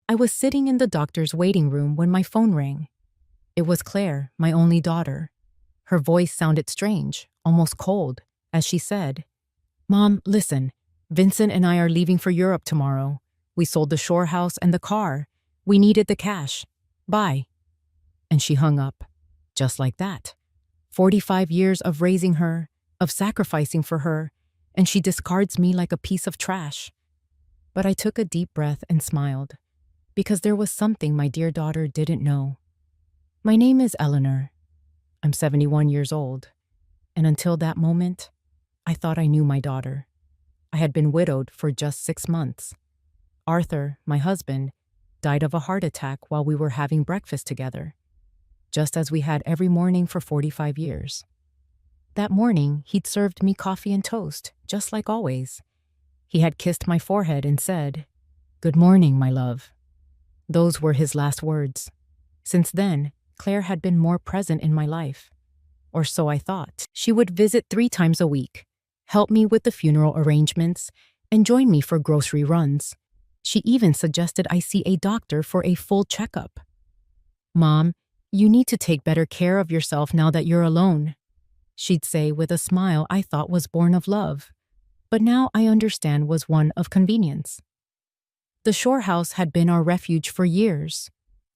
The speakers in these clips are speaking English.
I was sitting in the doctor's waiting room when my phone rang. It was Claire, my only daughter. Her voice sounded strange, almost cold, as she said, "Mom, listen. Vincent and I are leaving for Europe tomorrow. We sold the shore house and the car. We needed the cash. Bye." And she hung up. Just like that. 45 years of raising her, of sacrificing for her, and she discards me like a piece of trash. But I took a deep breath and smiled, because there was something my dear daughter didn't know. My name is Eleanor. I'm 71 years old, and until that moment, I thought I knew my daughter. I had been widowed for just 6 months. Arthur, my husband, died of a heart attack while we were having breakfast together, just as we had every morning for 45 years. That morning, he'd served me coffee and toast, just like always. He had kissed my forehead and said, "Good morning, my love." Those were his last words. Since then, Claire had been more present in my life. Or so I thought. She would visit 3 times a week, help me with the funeral arrangements, and join me for grocery runs. She even suggested I see a doctor for a full checkup. "Mom, you need to take better care of yourself now that you're alone," she'd say with a smile I thought was born of love, but now I understand was one of convenience. The shore house had been our refuge for years.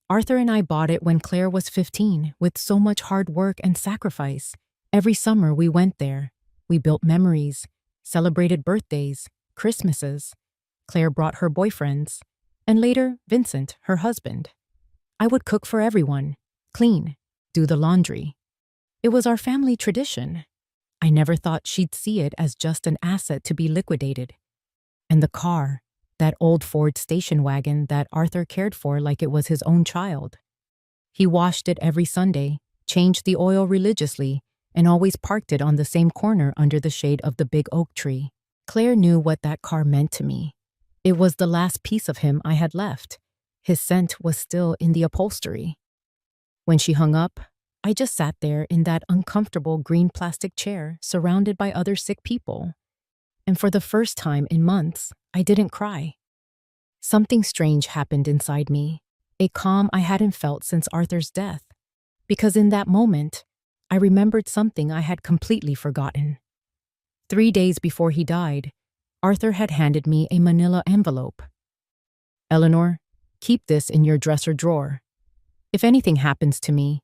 Arthur and I bought it when Claire was 15, with so much hard work and sacrifice. Every summer we went there. We built memories, celebrated birthdays, Christmases. Claire brought her boyfriends, and later Vincent, her husband. I would cook for everyone, clean, do the laundry. It was our family tradition. I never thought she'd see it as just an asset to be liquidated. And the car, that old Ford station wagon that Arthur cared for like it was his own child. He washed it every Sunday, changed the oil religiously, and always parked it on the same corner under the shade of the big oak tree. Claire knew what that car meant to me. It was the last piece of him I had left. His scent was still in the upholstery. When she hung up, I just sat there in that uncomfortable green plastic chair surrounded by other sick people. And for the first time in months, I didn't cry. Something strange happened inside me, a calm I hadn't felt since Arthur's death, because in that moment, I remembered something I had completely forgotten. 3 days before he died, Arthur had handed me a manila envelope. "Eleanor, keep this in your dresser drawer. If anything happens to me,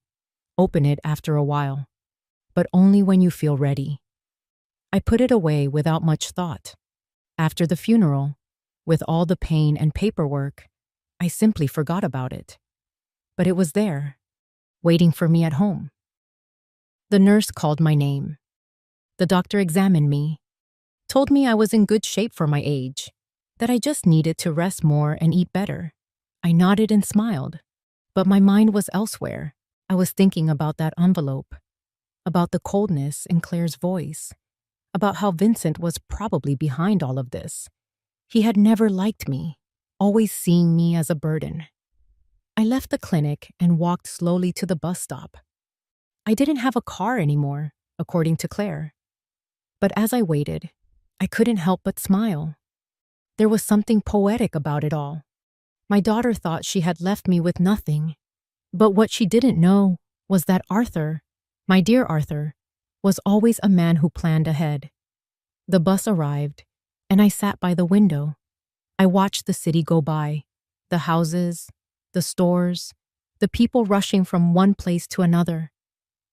open it after a while, but only when you feel ready." I put it away without much thought. After the funeral, with all the pain and paperwork, I simply forgot about it. But it was there, waiting for me at home. The nurse called my name. The doctor examined me, told me I was in good shape for my age, that I just needed to rest more and eat better. I nodded and smiled, but my mind was elsewhere. I was thinking about that envelope, about the coldness in Claire's voice, about how Vincent was probably behind all of this. He had never liked me, always seeing me as a burden. I left the clinic and walked slowly to the bus stop. I didn't have a car anymore, according to Claire. But as I waited, I couldn't help but smile. There was something poetic about it all. My daughter thought she had left me with nothing, but what she didn't know was that Arthur, my dear Arthur, was always a man who planned ahead. The bus arrived, and I sat by the window. I watched the city go by, the houses, the stores, the people rushing from one place to another,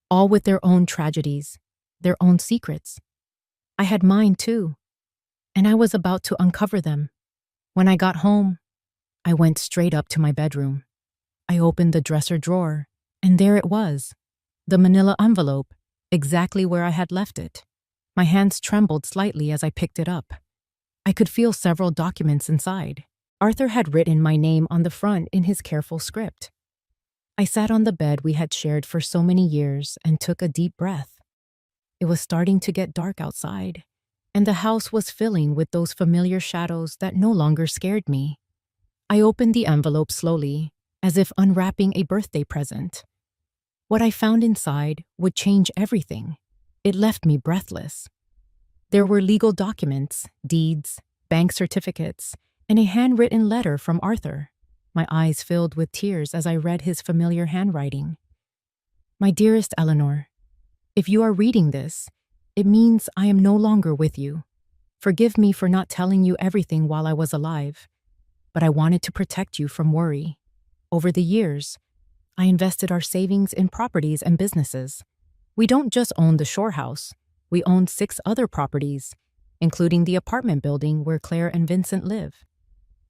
all with their own tragedies, their own secrets. I had mine too, and I was about to uncover them. When I got home, I went straight up to my bedroom. I opened the dresser drawer, and there it was, the manila envelope, exactly where I had left it. My hands trembled slightly as I picked it up. I could feel several documents inside. Arthur had written my name on the front in his careful script. I sat on the bed we had shared for so many years and took a deep breath. It was starting to get dark outside, and the house was filling with those familiar shadows that no longer scared me. I opened the envelope slowly, as if unwrapping a birthday present. What I found inside would change everything. It left me breathless. There were legal documents, deeds, bank certificates, and a handwritten letter from Arthur. My eyes filled with tears as I read his familiar handwriting. My dearest Eleanor, if you are reading this, it means I am no longer with you. Forgive me for not telling you everything while I was alive, but I wanted to protect you from worry. Over the years, I invested our savings in properties and businesses. We don't just own the shore house, we own 6 other properties, including the apartment building where Claire and Vincent live.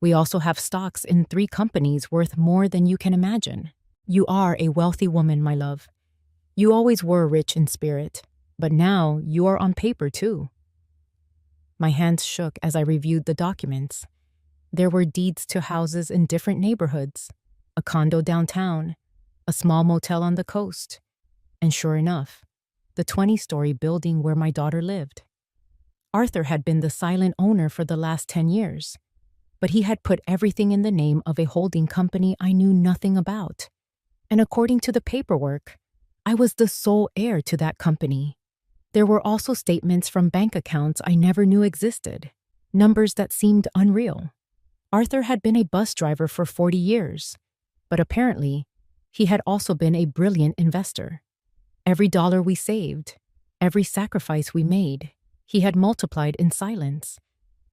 We also have stocks in 3 companies worth more than you can imagine. You are a wealthy woman, my love. You always were rich in spirit, but now you are on paper too. My hands shook as I reviewed the documents. There were deeds to houses in different neighborhoods, a condo downtown, a small motel on the coast, and sure enough, the 20-story building where my daughter lived. Arthur had been the silent owner for the last 10 years, but he had put everything in the name of a holding company I knew nothing about. And according to the paperwork, I was the sole heir to that company. There were also statements from bank accounts I never knew existed, numbers that seemed unreal. Arthur had been a bus driver for 40 years, but apparently, he had also been a brilliant investor. Every dollar we saved, every sacrifice we made, he had multiplied in silence,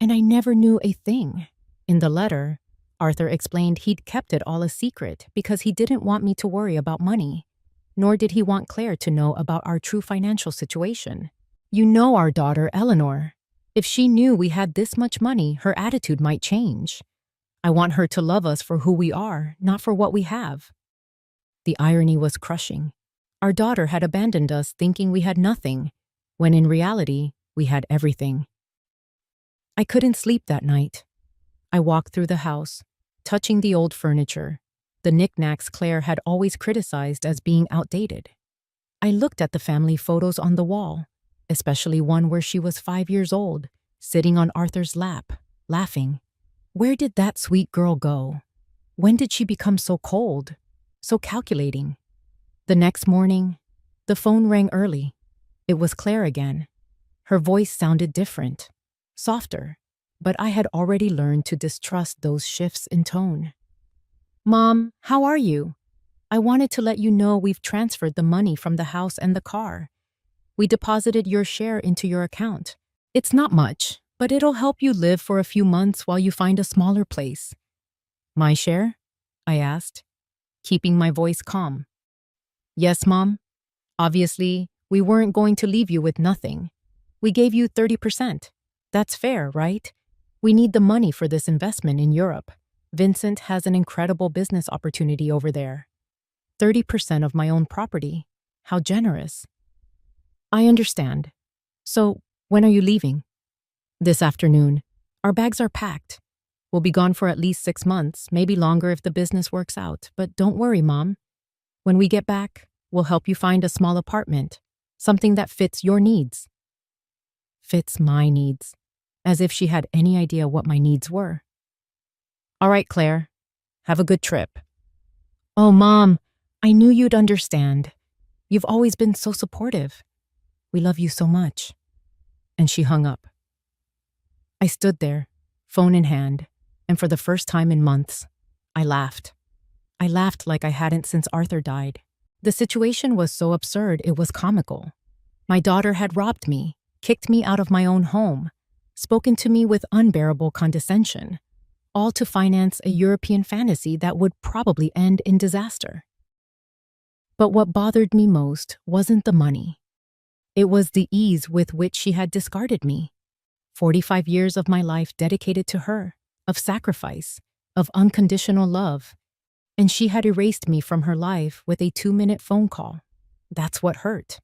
and I never knew a thing. In the letter, Arthur explained he'd kept it all a secret because he didn't want me to worry about money, nor did he want Claire to know about our true financial situation. You know our daughter, Eleanor. If she knew we had this much money, her attitude might change. I want her to love us for who we are, not for what we have. The irony was crushing. Our daughter had abandoned us thinking we had nothing, when in reality, we had everything. I couldn't sleep that night. I walked through the house, touching the old furniture, the knickknacks Claire had always criticized as being outdated. I looked at the family photos on the wall, especially one where she was 5 years old, sitting on Arthur's lap, laughing. Where did that sweet girl go? When did she become so cold, so calculating? The next morning, the phone rang early. It was Claire again. Her voice sounded different, softer, but I had already learned to distrust those shifts in tone. Mom, how are you? I wanted to let you know we've transferred the money from the house and the car. We deposited your share into your account. It's not much, but it'll help you live for a few months while you find a smaller place. My share? I asked, keeping my voice calm. Yes, Mom. Obviously, we weren't going to leave you with nothing. We gave you 30%. That's fair, right? We need the money for this investment in Europe. Vincent has an incredible business opportunity over there. 30% of my own property. How generous. I understand. So, when are you leaving? This afternoon. Our bags are packed. We'll be gone for at least 6 months, maybe longer if the business works out. But don't worry, Mom. When we get back, we'll help you find a small apartment, something that fits your needs. Fits my needs. As if she had any idea what my needs were. All right, Claire. Have a good trip. Oh, Mom, I knew you'd understand. You've always been so supportive. We love you so much. And she hung up. I stood there, phone in hand, and for the first time in months, I laughed. I laughed like I hadn't since Arthur died. The situation was so absurd it was comical. My daughter had robbed me, kicked me out of my own home, spoken to me with unbearable condescension, all to finance a European fantasy that would probably end in disaster. But what bothered me most wasn't the money. It was the ease with which she had discarded me. 45 years of my life dedicated to her, of sacrifice, of unconditional love, and she had erased me from her life with a 2-minute phone call. That's what hurt.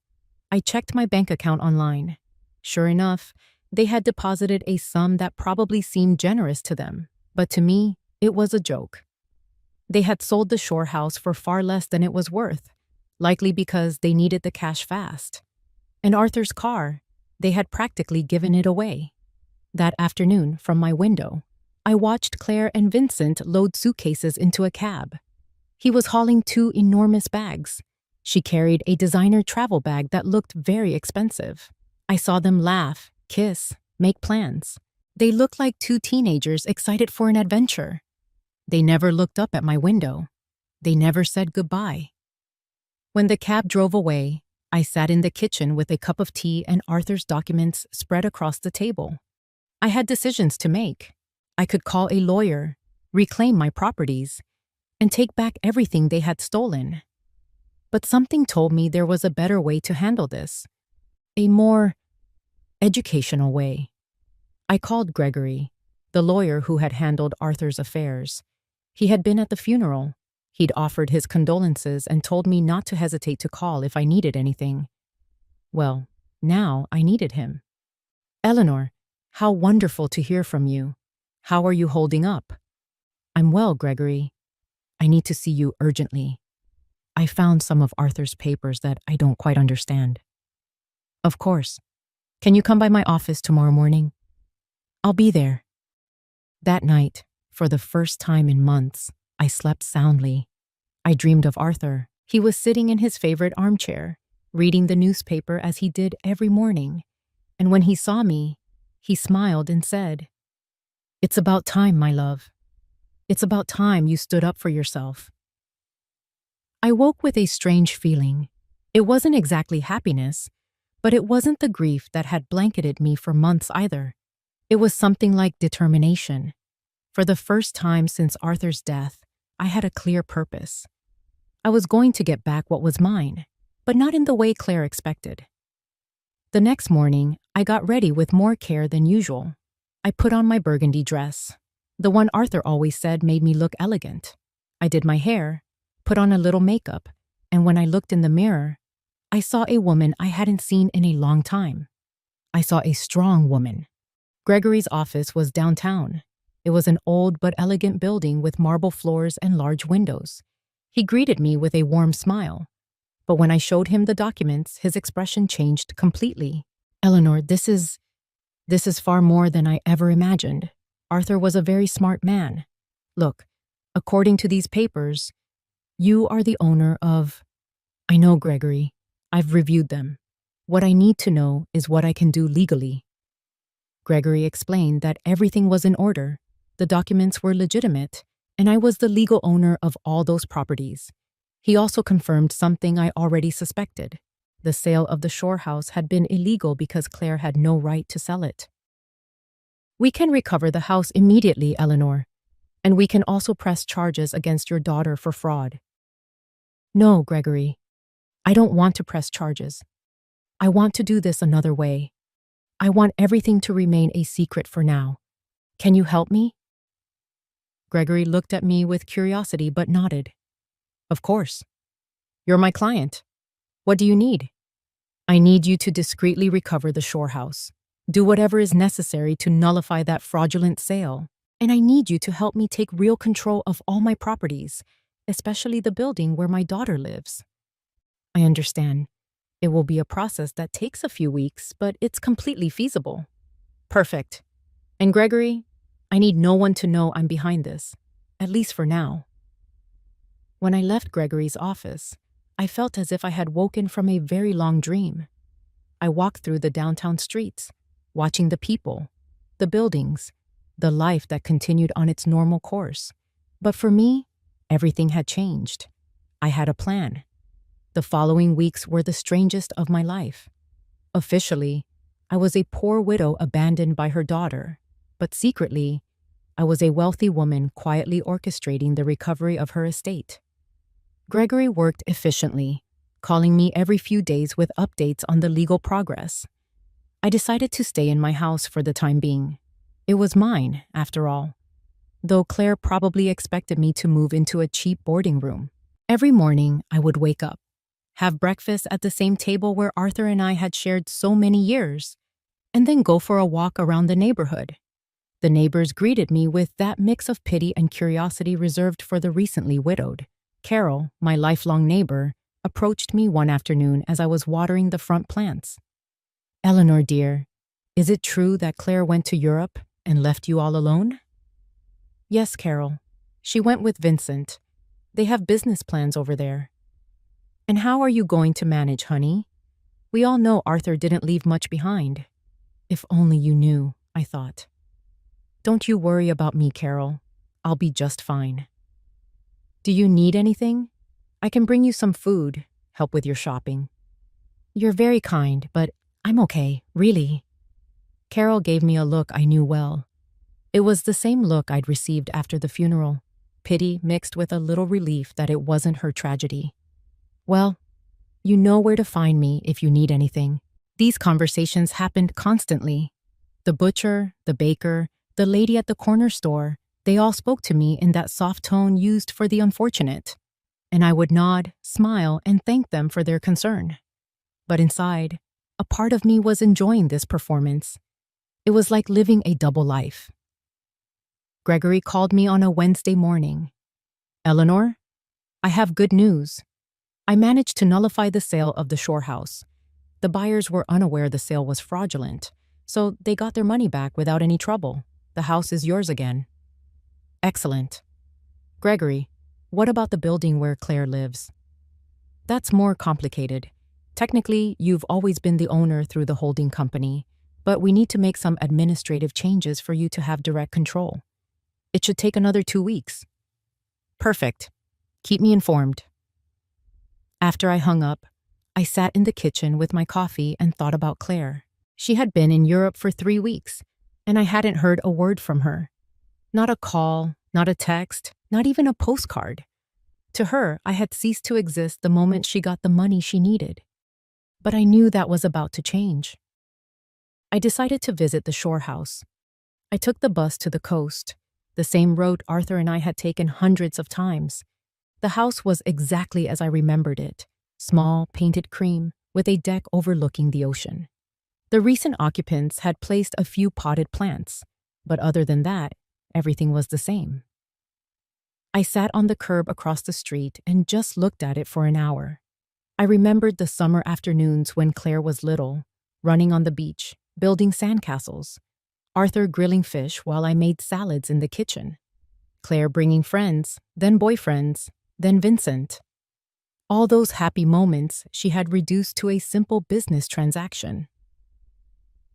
I checked my bank account online. Sure enough, they had deposited a sum that probably seemed generous to them, but to me, it was a joke. They had sold the shore house for far less than it was worth, likely because they needed the cash fast. And Arthur's car, they had practically given it away. That afternoon, from my window, I watched Claire and Vincent load suitcases into a cab. He was hauling 2 enormous bags. She carried a designer travel bag that looked very expensive. I saw them laugh, kiss, make plans. They looked like 2 teenagers excited for an adventure. They never looked up at my window. They never said goodbye. When the cab drove away, I sat in the kitchen with a cup of tea and Arthur's documents spread across the table. I had decisions to make. I could call a lawyer, reclaim my properties, and take back everything they had stolen. But something told me there was a better way to handle this, a more educational way. I called Gregory, the lawyer who had handled Arthur's affairs. He had been at the funeral. He'd offered his condolences and told me not to hesitate to call if I needed anything. Well, now I needed him. "Eleanor, how wonderful to hear from you. How are you holding up?" "I'm well, Gregory. I need to see you urgently. I found some of Arthur's papers that I don't quite understand." "Of course. Can you come by my office tomorrow morning?" "I'll be there." That night, for the first time in months, I slept soundly. I dreamed of Arthur. He was sitting in his favorite armchair, reading the newspaper as he did every morning. And when he saw me, he smiled and said, "It's about time, my love. It's about time you stood up for yourself." I woke with a strange feeling. It wasn't exactly happiness, but it wasn't the grief that had blanketed me for months either. It was something like determination. For the first time since Arthur's death, I had a clear purpose. I was going to get back what was mine, but not in the way Claire expected. The next morning, I got ready with more care than usual. I put on my burgundy dress, the one Arthur always said made me look elegant. I did my hair, put on a little makeup, and when I looked in the mirror, I saw a woman I hadn't seen in a long time. I saw a strong woman. Gregory's office was downtown. It was an old but elegant building with marble floors and large windows. He greeted me with a warm smile. But when I showed him the documents, his expression changed completely. "Eleanor, this is far more than I ever imagined. Arthur was a very smart man. Look, according to these papers, you are the owner of—" "I know, Gregory. I've reviewed them. What I need to know is what I can do legally." Gregory explained that everything was in order. The documents were legitimate, and I was the legal owner of all those properties. He also confirmed something I already suspected. The sale of the shore house had been illegal because Claire had no right to sell it. "We can recover the house immediately, Eleanor, and we can also press charges against your daughter for fraud." "No, Gregory. I don't want to press charges. I want to do this another way. I want everything to remain a secret for now. Can you help me?" Gregory looked at me with curiosity but nodded. "Of course. You're my client. What do you need?" "I need you to discreetly recover the shore house. Do whatever is necessary to nullify that fraudulent sale. And I need you to help me take real control of all my properties, especially the building where my daughter lives." "I understand. It will be a process that takes a few weeks, but it's completely feasible." "Perfect. And Gregory, I need no one to know I'm behind this, at least for now." When I left Gregory's office, I felt as if I had woken from a very long dream. I walked through the downtown streets, watching the people, the buildings, the life that continued on its normal course. But for me, everything had changed. I had a plan. The following weeks were the strangest of my life. Officially, I was a poor widow abandoned by her daughter, but secretly, I was a wealthy woman quietly orchestrating the recovery of her estate. Gregory worked efficiently, calling me every few days with updates on the legal progress. I decided to stay in my house for the time being. It was mine, after all, though Claire probably expected me to move into a cheap boarding room. Every morning, I would wake up, have breakfast at the same table where Arthur and I had shared so many years, and then go for a walk around the neighborhood. The neighbors greeted me with that mix of pity and curiosity reserved for the recently widowed. Carol, my lifelong neighbor, approached me one afternoon as I was watering the front plants. "Eleanor, dear, is it true that Claire went to Europe and left you all alone?" "Yes, Carol. She went with Vincent. They have business plans over there." "And how are you going to manage, honey? We all know Arthur didn't leave much behind." "If only you knew," I thought. "Don't you worry about me, Carol. I'll be just fine. Do you need anything? I can bring you some food, help with your shopping. You're very kind, but I'm okay, really. Carol gave me a look I knew well. It was the same look I'd received after the funeral, pity mixed with a little relief that it wasn't her tragedy. Well, you know where to find me if you need anything. These conversations happened constantly. The butcher, the baker, the lady at the corner store, they all spoke to me in that soft tone used for the unfortunate. And I would nod, smile, and thank them for their concern. But inside, a part of me was enjoying this performance. It was like living a double life. Gregory called me on a Wednesday morning. Eleanor, I have good news. I managed to nullify the sale of the shore house. The buyers were unaware the sale was fraudulent, so they got their money back without any trouble. The house is yours again. Excellent. Gregory, what about the building where Claire lives? That's more complicated. Technically, you've always been the owner through the holding company, but we need to make some administrative changes for you to have direct control. It should take another 2 weeks. Perfect. Keep me informed. After I hung up, I sat in the kitchen with my coffee and thought about Claire. She had been in Europe for 3 weeks, and I hadn't heard a word from her. Not a call, not a text, not even a postcard. To her, I had ceased to exist the moment she got the money she needed. But I knew that was about to change. I decided to visit the shore house. I took the bus to the coast, the same road Arthur and I had taken hundreds of times. The house was exactly as I remembered it, small, painted cream, with a deck overlooking the ocean. The recent occupants had placed a few potted plants, but other than that, everything was the same. I sat on the curb across the street and just looked at it for an hour. I remembered the summer afternoons when Claire was little, running on the beach, building sandcastles, Arthur grilling fish while I made salads in the kitchen, Claire bringing friends, then boyfriends, then Vincent. All those happy moments she had reduced to a simple business transaction.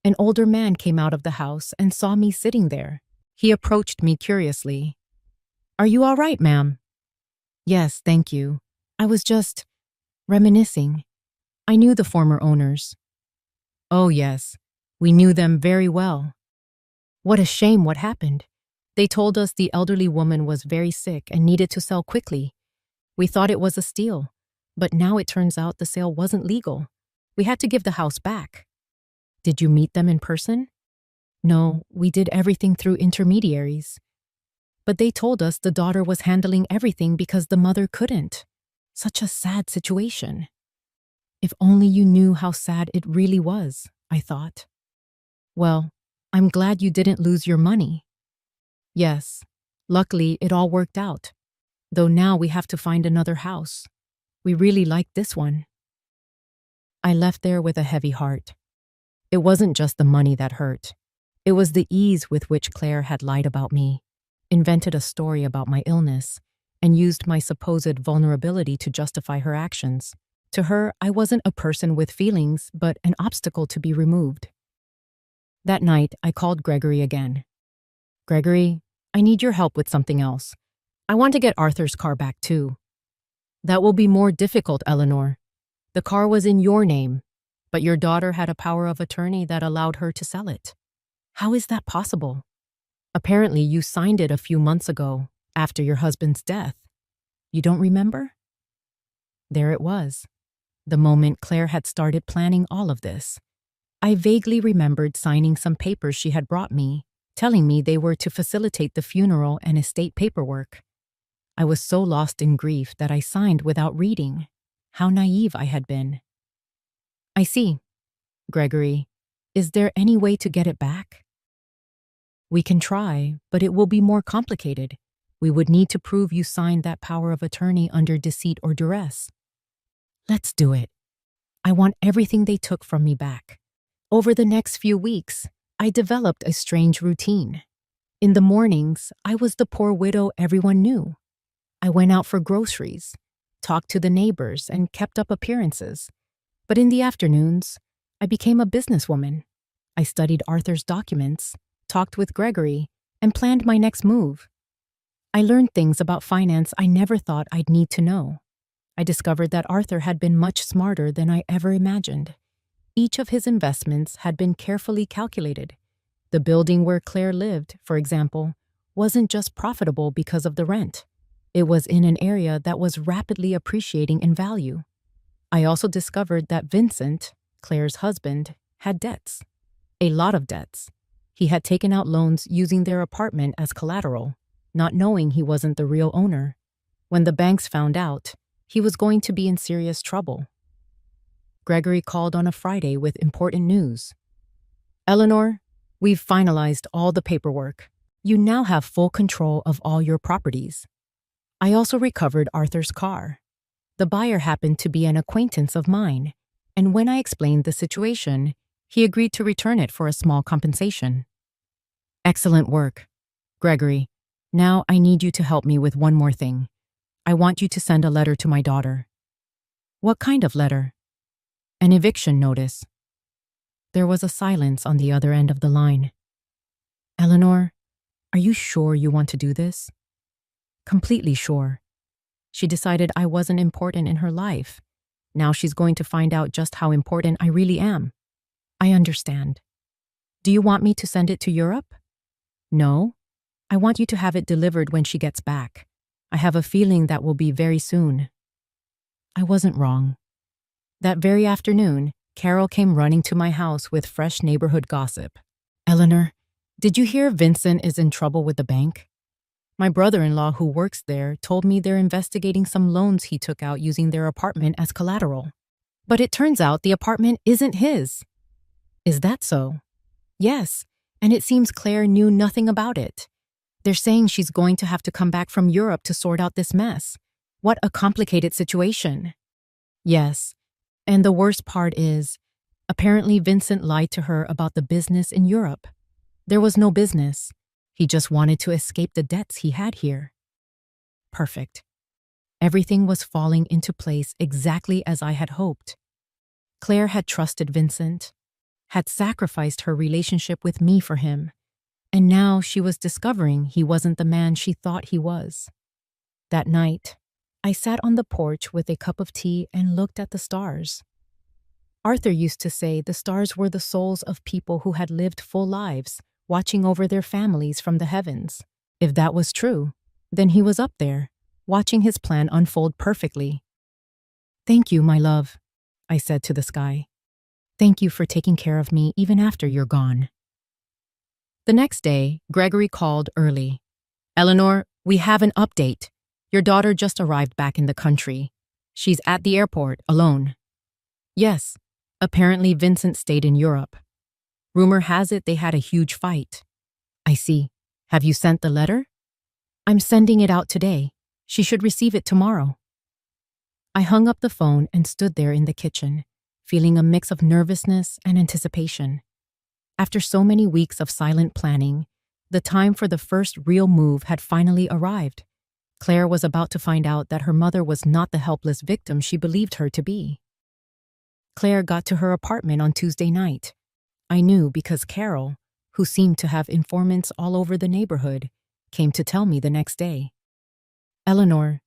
An older man came out of the house and saw me sitting there. He approached me curiously. "Are you all right, ma'am?" "Yes, thank you. I was just reminiscing. I knew the former owners." "Oh, yes. We knew them very well." "What a shame what happened. They told us the elderly woman was very sick and needed to sell quickly. We thought it was a steal, but now it turns out the sale wasn't legal. We had to give the house back." "Did you meet them in person?" "No, we did everything through intermediaries. But they told us the daughter was handling everything because the mother couldn't. Such a sad situation." If only you knew how sad it really was, I thought. "Well, I'm glad you didn't lose your money." "Yes, luckily it all worked out. Though now we have to find another house. We really like this one." I left there with a heavy heart. It wasn't just the money that hurt. It was the ease with which Claire had lied about me, invented a story about my illness, and used my supposed vulnerability to justify her actions. To her, I wasn't a person with feelings, but an obstacle to be removed. That night, I called Gregory again. "Gregory, I need your help with something else. I want to get Arthur's car back too." "That will be more difficult, Eleanor. The car was in your name, but your daughter had a power of attorney that allowed her to sell it." "How is that possible?" "Apparently you signed it a few months ago, after your husband's death. You don't remember?" There it was. The moment Claire had started planning all of this. I vaguely remembered signing some papers she had brought me, telling me they were to facilitate the funeral and estate paperwork. I was so lost in grief that I signed without reading. How naive I had been. "I see. Gregory, is there any way to get it back?" "We can try, but it will be more complicated. We would need to prove you signed that power of attorney under deceit or duress." "Let's do it. I want everything they took from me back." Over the next few weeks, I developed a strange routine. In the mornings, I was the poor widow everyone knew. I went out for groceries, talked to the neighbors, and kept up appearances. But in the afternoons, I became a businesswoman. I studied Arthur's documents, talked with Gregory, and planned my next move. I learned things about finance I never thought I'd need to know. I discovered that Arthur had been much smarter than I ever imagined. Each of his investments had been carefully calculated. The building where Claire lived, for example, wasn't just profitable because of the rent. It was in an area that was rapidly appreciating in value. I also discovered that Vincent, Claire's husband, had debts. A lot of debts. He had taken out loans using their apartment as collateral, not knowing he wasn't the real owner. When the banks found out, he was going to be in serious trouble. Gregory called on a Friday with important news. "Eleanor, we've finalized all the paperwork. You now have full control of all your properties. I also recovered Arthur's car. The buyer happened to be an acquaintance of mine, and when I explained the situation, he agreed to return it for a small compensation." "Excellent work. Gregory, now I need you to help me with one more thing. I want you to send a letter to my daughter." "What kind of letter?" "An eviction notice." There was a silence on the other end of the line. "Eleanor, are you sure you want to do this?" "Completely sure." She decided I wasn't important in her life. Now she's going to find out just how important I really am. "I understand. Do you want me to send it to Europe?" "No. I want you to have it delivered when she gets back. I have a feeling that will be very soon." I wasn't wrong. That very afternoon, Carol came running to my house with fresh neighborhood gossip. "Eleanor, did you hear Vincent is in trouble with the bank? My brother-in-law who works there told me they're investigating some loans he took out using their apartment as collateral. But it turns out the apartment isn't his." "Is that so?" "Yes, and it seems Claire knew nothing about it. They're saying she's going to have to come back from Europe to sort out this mess. What a complicated situation." "Yes, and the worst part is, apparently Vincent lied to her about the business in Europe. There was no business. He just wanted to escape the debts he had here." Perfect. Everything was falling into place exactly as I had hoped. Claire had trusted Vincent, had sacrificed her relationship with me for him, and now she was discovering he wasn't the man she thought he was. That night, I sat on the porch with a cup of tea and looked at the stars. Arthur used to say the stars were the souls of people who had lived full lives, watching over their families from the heavens. If that was true, then he was up there, watching his plan unfold perfectly. "Thank you, my love," I said to the sky. "Thank you for taking care of me even after you're gone." The next day, Gregory called early. "Eleanor, we have an update. Your daughter just arrived back in the country. She's at the airport, alone." "Yes, apparently Vincent stayed in Europe. Rumor has it they had a huge fight." "I see. Have you sent the letter?" "I'm sending it out today. She should receive it tomorrow." I hung up the phone and stood there in the kitchen, feeling a mix of nervousness and anticipation. After so many weeks of silent planning, the time for the first real move had finally arrived. Claire was about to find out that her mother was not the helpless victim she believed her to be. Claire got to her apartment on Tuesday night. I knew because Carol, who seemed to have informants all over the neighborhood, came to tell me the next day. "Eleanor,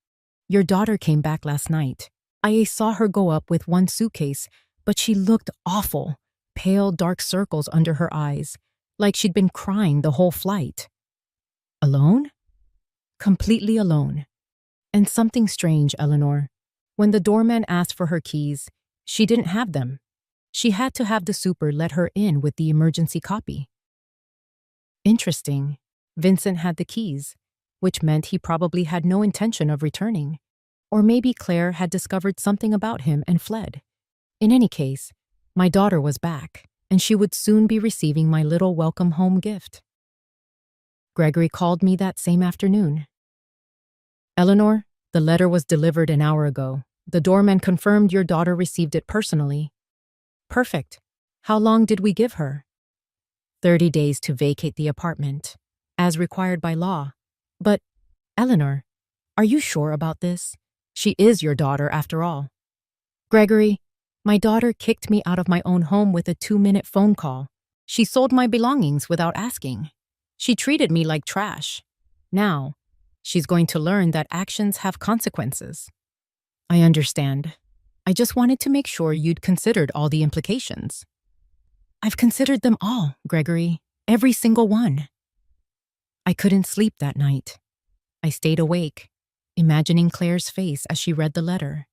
your daughter came back last night. I saw her go up with one suitcase, but she looked awful. Pale, dark circles under her eyes, like she'd been crying the whole flight." "Alone?" "Completely alone. And something strange, Eleanor. When the doorman asked for her keys, she didn't have them. She had to have the super let her in with the emergency copy." Interesting. Vincent had the keys, which meant he probably had no intention of returning. Or maybe Claire had discovered something about him and fled. In any case, my daughter was back, and she would soon be receiving my little welcome home gift. Gregory called me that same afternoon. "Eleanor, the letter was delivered an hour ago. The doorman confirmed your daughter received it personally." "Perfect. How long did we give her?" 30 days to vacate the apartment, as required by law. "But, Eleanor, are you sure about this? She is your daughter after all." "Gregory, my daughter kicked me out of my own home with a 2-minute phone call. She sold my belongings without asking. She treated me like trash. Now, She's going to learn that actions have consequences. I understand. I just wanted to make sure you'd considered all the implications. I've considered them all, Gregory. Every single one. I couldn't sleep that night. I stayed awake, imagining Claire's face as she read the letter.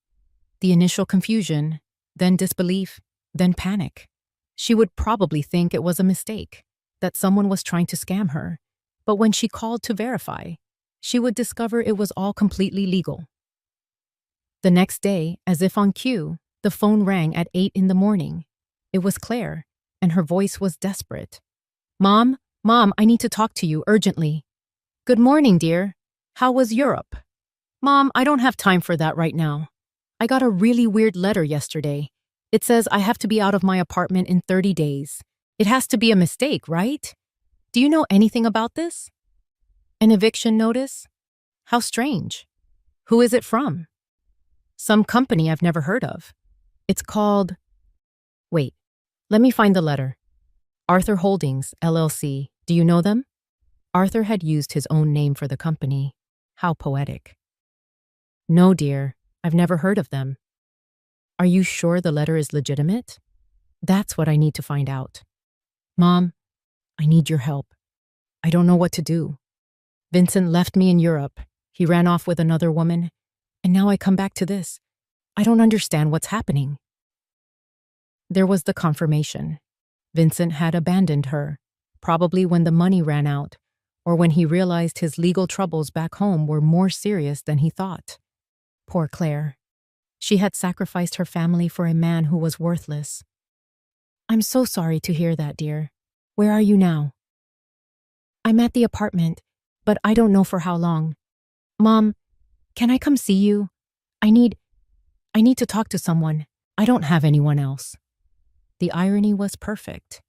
The initial confusion, then disbelief, then panic. She would probably think it was a mistake, that someone was trying to scam her. But when she called to verify, she would discover it was all completely legal. The next day, as if on cue, the phone rang at 8 in the morning. It was Claire, and her voice was desperate. Mom, I need to talk to you urgently. Good morning, dear. How was Europe? Mom, I don't have time for that right now. I got a really weird letter yesterday. It says I have to be out of my apartment in 30 days. It has to be a mistake, right? Do you know anything about this? An eviction notice? How strange. Who is it from? Some company I've never heard of. It's called… Wait, let me find the letter. Arthur Holdings, LLC. Do you know them? Arthur had used his own name for the company. How poetic. No, dear, I've never heard of them. Are you sure the letter is legitimate? That's what I need to find out. Mom, I need your help. I don't know what to do. Vincent left me in Europe. He ran off with another woman, and now I come back to this. I don't understand what's happening. There was the confirmation. Vincent had abandoned her, probably when the money ran out, or when he realized his legal troubles back home were more serious than he thought. Poor Claire. She had sacrificed her family for a man who was worthless. I'm so sorry to hear that, dear. Where are you now? I'm at the apartment, but I don't know for how long. Mom, can I come see you? I need to talk to someone. I don't have anyone else. The irony was perfect.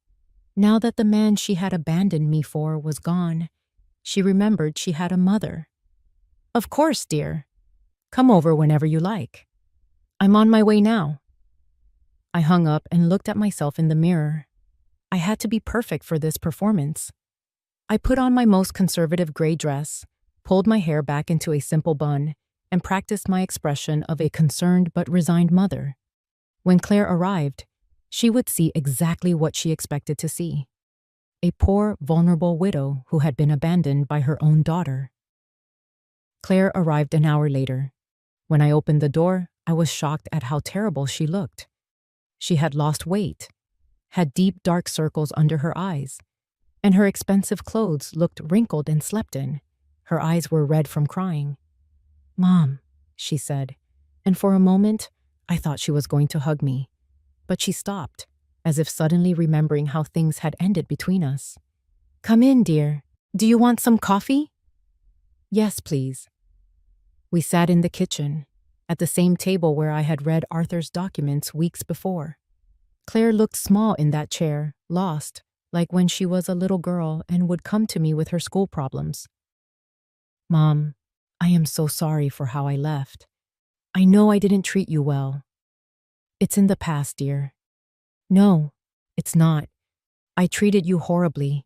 Now that the man she had abandoned me for was gone, she remembered she had a mother. Of course, dear. Come over whenever you like. I'm on my way now. I hung up and looked at myself in the mirror. I had to be perfect for this performance. I put on my most conservative gray dress, pulled my hair back into a simple bun, and practiced my expression of a concerned but resigned mother. When Claire arrived, she would see exactly what she expected to see. A poor, vulnerable widow who had been abandoned by her own daughter. Claire arrived an hour later. When I opened the door, I was shocked at how terrible she looked. She had lost weight, had deep dark circles under her eyes, and her expensive clothes looked wrinkled and slept in. Her eyes were red from crying. Mom, she said, and for a moment, I thought she was going to hug me. But she stopped, as if suddenly remembering how things had ended between us. Come in, dear. Do you want some coffee? Yes, please. We sat in the kitchen, at the same table where I had read Arthur's documents weeks before. Claire looked small in that chair, lost, like when she was a little girl and would come to me with her school problems. Mom, I am so sorry for how I left. I know I didn't treat you well. It's in the past, dear. No, it's not. I treated you horribly.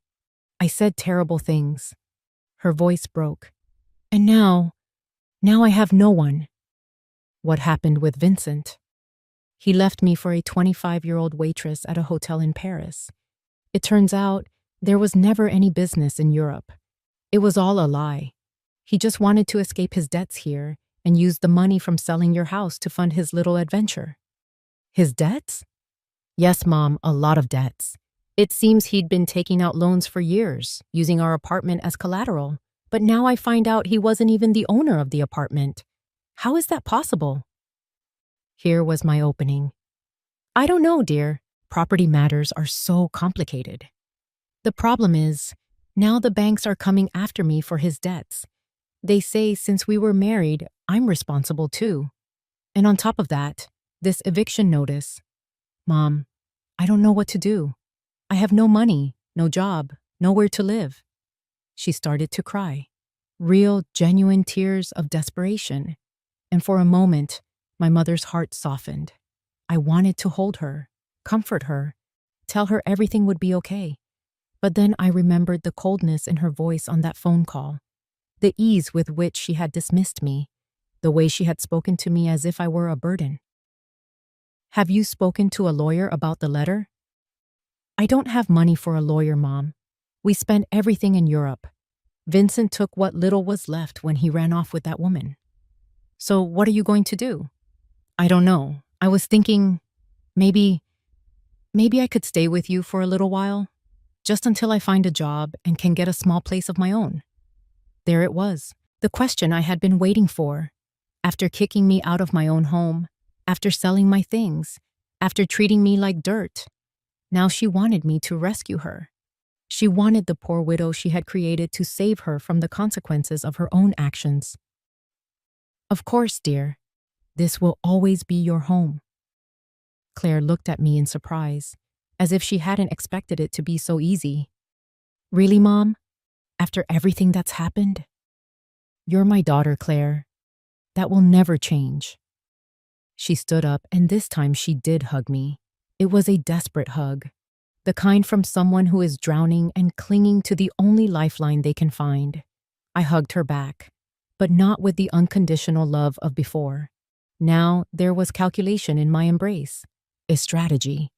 I said terrible things. Her voice broke. And now I have no one. What happened with Vincent? He left me for a 25-year-old waitress at a hotel in Paris. It turns out there was never any business in Europe. It was all a lie. He just wanted to escape his debts here and used the money from selling your house to fund his little adventure. His debts? Yes, Mom, a lot of debts. It seems he'd been taking out loans for years, using our apartment as collateral. But now I find out he wasn't even the owner of the apartment. How is that possible? Here was my opening. I don't know, dear. Property matters are so complicated. The problem is, now the banks are coming after me for his debts. They say since we were married, I'm responsible too. And on top of that, this eviction notice. Mom, I don't know what to do. I have no money, no job, nowhere to live. She started to cry. Real, genuine tears of desperation. And for a moment, my mother's heart softened. I wanted to hold her, comfort her, tell her everything would be okay. But then I remembered the coldness in her voice on that phone call. The ease with which she had dismissed me, the way she had spoken to me as if I were a burden. "Have you spoken to a lawyer about the letter?" "I don't have money for a lawyer, Mom. We spent everything in Europe. Vincent took what little was left when he ran off with that woman." "So what are you going to do?" "I don't know. I was thinking maybe I could stay with you for a little while, just until I find a job and can get a small place of my own." There it was, the question I had been waiting for. After kicking me out of my own home, after selling my things, after treating me like dirt, now she wanted me to rescue her. She wanted the poor widow she had created to save her from the consequences of her own actions. "Of course, dear. This will always be your home." Claire looked at me in surprise, as if she hadn't expected it to be so easy. "Really, Mom? After everything that's happened?" "You're my daughter, Claire. That will never change." She stood up, and this time she did hug me. It was a desperate hug, the kind from someone who is drowning and clinging to the only lifeline they can find. I hugged her back, but not with the unconditional love of before. Now there was calculation in my embrace, a strategy.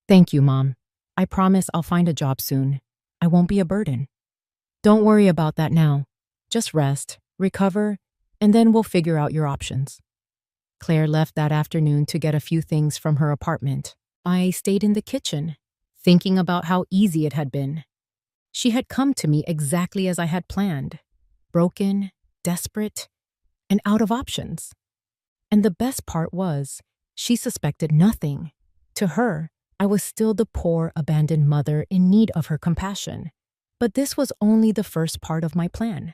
"Thank you, Mom. I promise I'll find a job soon. I won't be a burden." "Don't worry about that now. Just rest, recover, and then we'll figure out your options." Claire left that afternoon to get a few things from her apartment. I stayed in the kitchen, thinking about how easy it had been. She had come to me exactly as I had planned, broken, desperate, and out of options. And the best part was, she suspected nothing. To her, I was still the poor, abandoned mother in need of her compassion. But this was only the first part of my plan.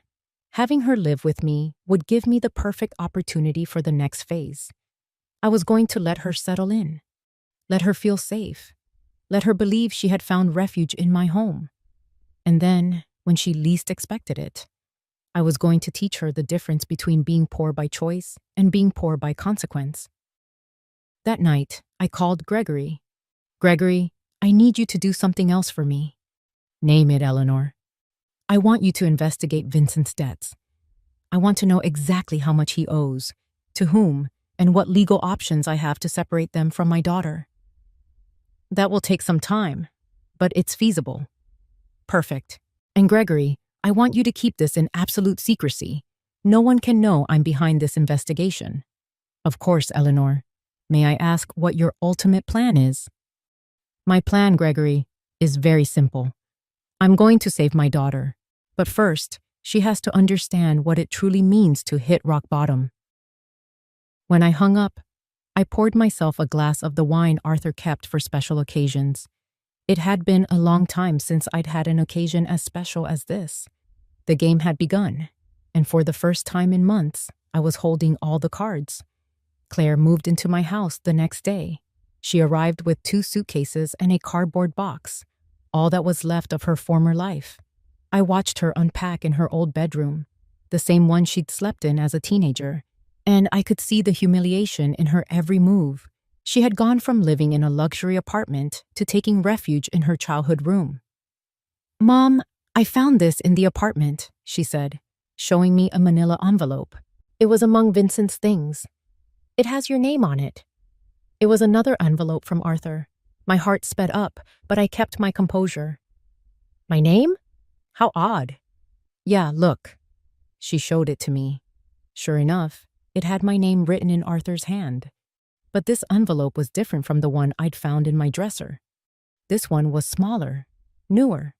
Having her live with me would give me the perfect opportunity for the next phase. I was going to let her settle in, let her feel safe, let her believe she had found refuge in my home. And then, when she least expected it, I was going to teach her the difference between being poor by choice and being poor by consequence. That night, I called Gregory. "Gregory, I need you to do something else for me." "Name it, Eleanor." "I want you to investigate Vincent's debts. I want to know exactly how much he owes, to whom, and what legal options I have to separate them from my daughter." "That will take some time, but it's feasible." "Perfect. And Gregory, I want you to keep this in absolute secrecy. No one can know I'm behind this investigation." "Of course, Eleanor. May I ask what your ultimate plan is?" "My plan, Gregory, is very simple. I'm going to save my daughter, but first, she has to understand what it truly means to hit rock bottom." When I hung up, I poured myself a glass of the wine Arthur kept for special occasions. It had been a long time since I'd had an occasion as special as this. The game had begun, and for the first time in months, I was holding all the cards. Claire moved into my house the next day. She arrived with 2 suitcases and a cardboard box, all that was left of her former life. I watched her unpack in her old bedroom, the same one she'd slept in as a teenager, and I could see the humiliation in her every move. She had gone from living in a luxury apartment to taking refuge in her childhood room. "Mom, I found this in the apartment," she said, showing me a manila envelope. "It was among Vincent's things. It has your name on it." It was another envelope from Arthur. My heart sped up, but I kept my composure. "My name? How odd." "Yeah, look." She showed it to me. Sure enough, it had my name written in Arthur's hand. But this envelope was different from the one I'd found in my dresser. This one was smaller, newer.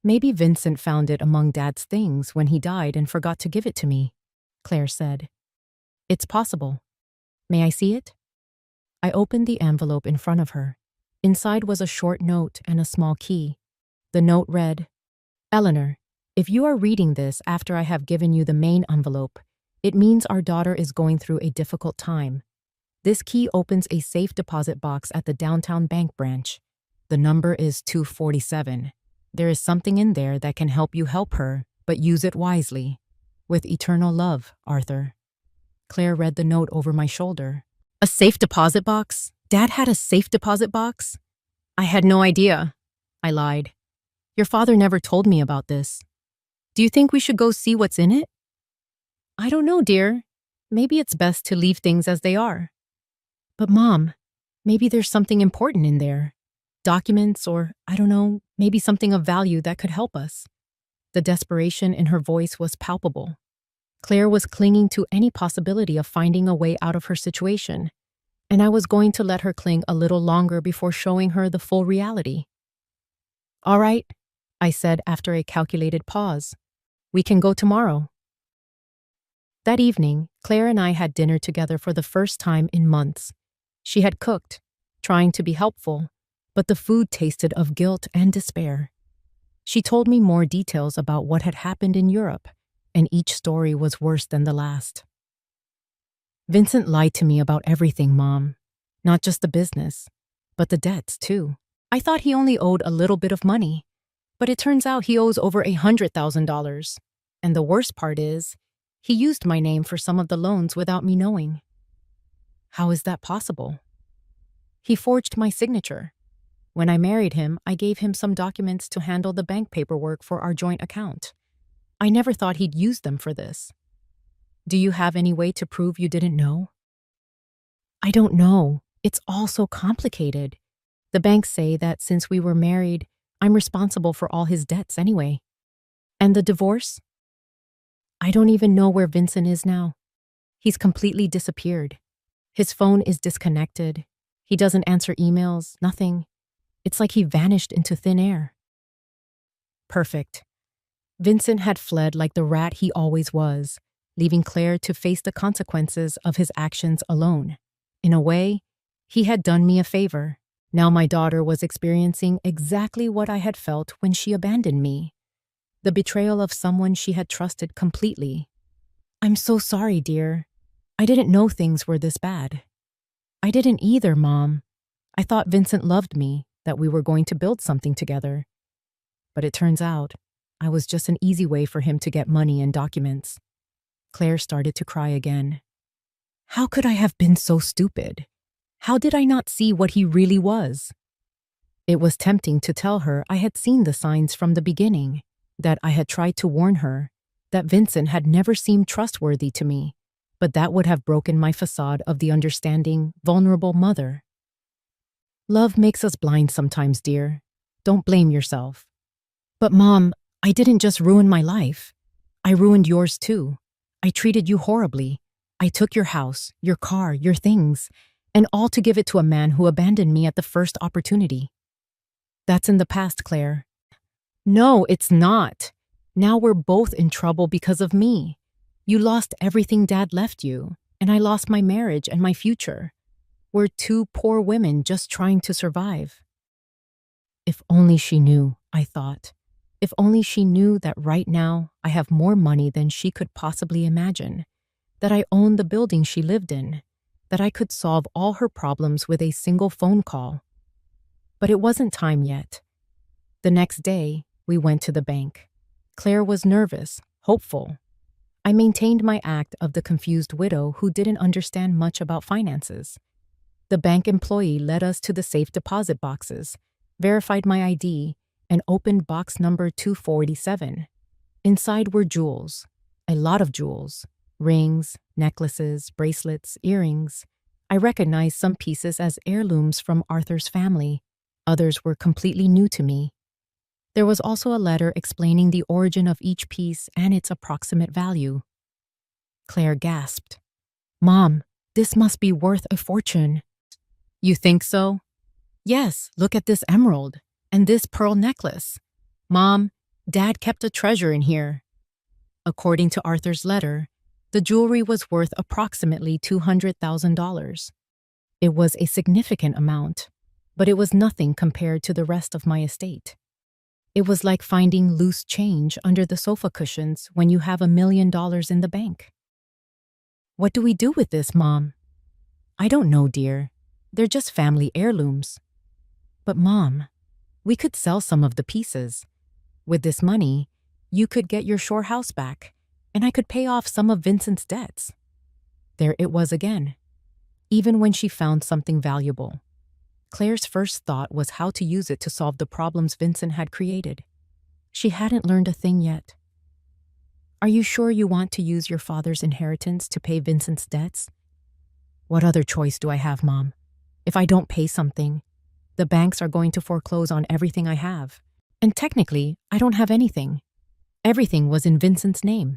"Maybe Vincent found it among Dad's things when he died and forgot to give it to me," Claire said. "It's possible. May I see it?" I opened the envelope in front of her. Inside was a short note and a small key. The note read, "Eleanor, if you are reading this after I have given you the main envelope, it means our daughter is going through a difficult time. This key opens a safe deposit box at the downtown bank branch. The number is 247. There is something in there that can help you help her, but use it wisely. With eternal love, Arthur." Claire read the note over my shoulder. "A safe deposit box? Dad had a safe deposit box?" "I had no idea," I lied. "Your father never told me about this." Do you think we should go see what's in it? I don't know, dear. Maybe it's best to leave things as they are. But Mom, maybe there's something important in there. Documents or, I don't know, maybe something of value that could help us. The desperation in her voice was palpable. Claire was clinging to any possibility of finding a way out of her situation, and I was going to let her cling a little longer before showing her the full reality. All right, I said after a calculated pause. We can go tomorrow. That evening, Claire and I had dinner together for the first time in months. She had cooked, trying to be helpful, but the food tasted of guilt and despair. She told me more details about what had happened in Europe, and each story was worse than the last. Vincent lied to me about everything, Mom. Not just the business, but the debts, too. I thought he only owed a little bit of money, but it turns out he owes over $100,000. And the worst part is, he used my name for some of the loans without me knowing. How is that possible? He forged my signature. When I married him, I gave him some documents to handle the bank paperwork for our joint account. I never thought he'd use them for this. Do you have any way to prove you didn't know? I don't know. It's all so complicated. The banks say that since we were married, I'm responsible for all his debts anyway. And the divorce? I don't even know where Vincent is now. He's completely disappeared. His phone is disconnected. He doesn't answer emails, nothing. It's like he vanished into thin air. Perfect. Vincent had fled like the rat he always was, leaving Claire to face the consequences of his actions alone. In a way, he had done me a favor. Now my daughter was experiencing exactly what I had felt when she abandoned me. The betrayal of someone she had trusted completely. I'm so sorry, dear. I didn't know things were this bad. I didn't either, Mom. I thought Vincent loved me, that we were going to build something together. But it turns out, I was just an easy way for him to get money and documents. Claire started to cry again. How could I have been so stupid? How did I not see what he really was? It was tempting to tell her I had seen the signs from the beginning, that I had tried to warn her, that Vincent had never seemed trustworthy to me, but that would have broken my facade of the understanding, vulnerable mother. Love makes us blind sometimes, dear. Don't blame yourself. But Mom, I didn't just ruin my life. I ruined yours too. I treated you horribly. I took your house, your car, your things, and all to give it to a man who abandoned me at the first opportunity. That's in the past, Claire. No, it's not. Now we're both in trouble because of me. You lost everything Dad left you, and I lost my marriage and my future. We're two poor women just trying to survive. If only she knew, I thought. If only she knew that right now I have more money than she could possibly imagine, that I own the building she lived in, that I could solve all her problems with a single phone call. But it wasn't time yet. The next day, we went to the bank. Claire was nervous, hopeful. I maintained my act of the confused widow who didn't understand much about finances. The bank employee led us to the safe deposit boxes, verified my ID, and opened box number 247. Inside were jewels, a lot of jewels, rings, necklaces, bracelets, earrings. I recognized some pieces as heirlooms from Arthur's family. Others were completely new to me. There was also a letter explaining the origin of each piece and its approximate value. Claire gasped. Mom, this must be worth a fortune. You think so? Yes, look at this emerald and this pearl necklace. Mom, Dad kept a treasure in here. According to Arthur's letter, the jewelry was worth approximately $200,000. It was a significant amount, but it was nothing compared to the rest of my estate. It was like finding loose change under the sofa cushions when you have $1 million in the bank. What do we do with this, Mom? I don't know, dear. They're just family heirlooms. But Mom, we could sell some of the pieces. With this money, you could get your shore house back, and I could pay off some of Vincent's debts. There it was again. Even when she found something valuable, Claire's first thought was how to use it to solve the problems Vincent had created. She hadn't learned a thing yet. Are you sure you want to use your father's inheritance to pay Vincent's debts? What other choice do I have, Mom? If I don't pay something, the banks are going to foreclose on everything I have. And technically, I don't have anything. Everything was in Vincent's name.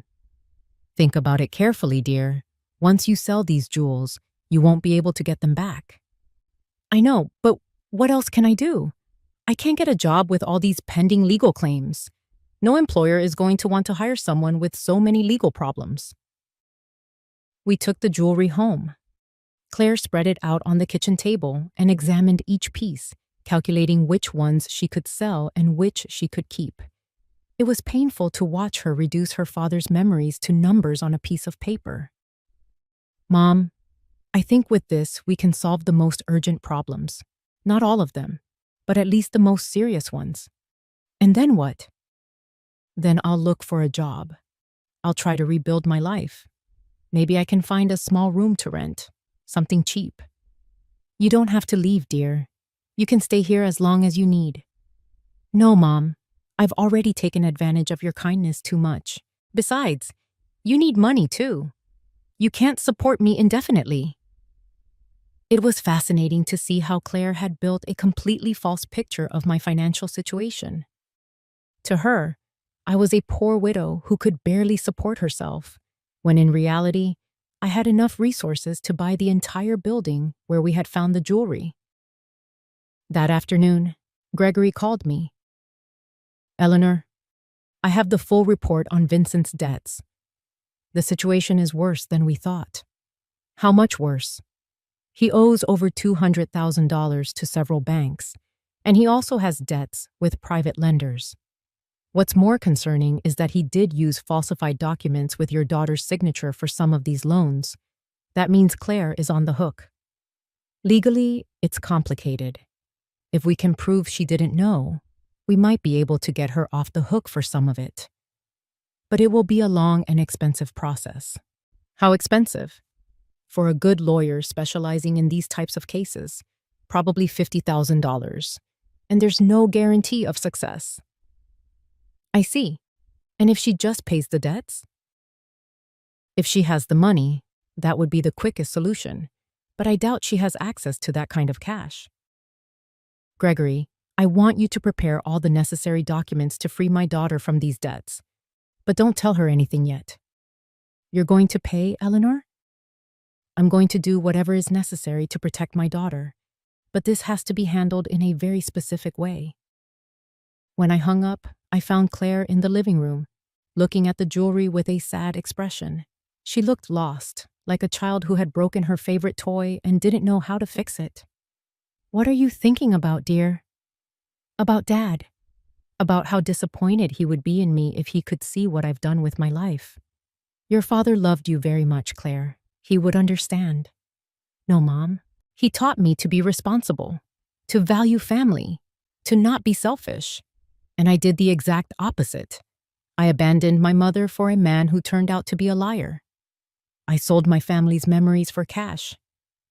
Think about it carefully, dear. Once you sell these jewels, you won't be able to get them back. I know, but what else can I do? I can't get a job with all these pending legal claims. No employer is going to want to hire someone with so many legal problems. We took the jewelry home. Claire spread it out on the kitchen table and examined each piece, calculating which ones she could sell and which she could keep. It was painful to watch her reduce her father's memories to numbers on a piece of paper. Mom, I think with this we can solve the most urgent problems. Not all of them, but at least the most serious ones. And then what? Then I'll look for a job. I'll try to rebuild my life. Maybe I can find a small room to rent, something cheap. You don't have to leave, dear. You can stay here as long as you need. No, Mom. I've already taken advantage of your kindness too much. Besides, you need money too. You can't support me indefinitely. It was fascinating to see how Claire had built a completely false picture of my financial situation. To her, I was a poor widow who could barely support herself, when in reality, I had enough resources to buy the entire building where we had found the jewelry. That afternoon, Gregory called me. Eleanor, I have the full report on Vincent's debts. The situation is worse than we thought. How much worse? He owes over $200,000 to several banks, and he also has debts with private lenders. What's more concerning is that he did use falsified documents with your daughter's signature for some of these loans. That means Claire is on the hook. Legally, it's complicated. If we can prove she didn't know, we might be able to get her off the hook for some of it. But it will be a long and expensive process. How expensive? For a good lawyer specializing in these types of cases, probably $50,000. And there's no guarantee of success. I see. And if she just pays the debts? If she has the money, that would be the quickest solution. But I doubt she has access to that kind of cash. Gregory, I want you to prepare all the necessary documents to free my daughter from these debts. But don't tell her anything yet. You're going to pay, Eleanor? I'm going to do whatever is necessary to protect my daughter, but this has to be handled in a very specific way. When I hung up, I found Claire in the living room, looking at the jewelry with a sad expression. She looked lost, like a child who had broken her favorite toy and didn't know how to fix it. What are you thinking about, dear? About Dad. About how disappointed he would be in me if he could see what I've done with my life. Your father loved you very much, Claire. He would understand. No, Mom. He taught me to be responsible, to value family, to not be selfish. And I did the exact opposite. I abandoned my mother for a man who turned out to be a liar. I sold my family's memories for cash.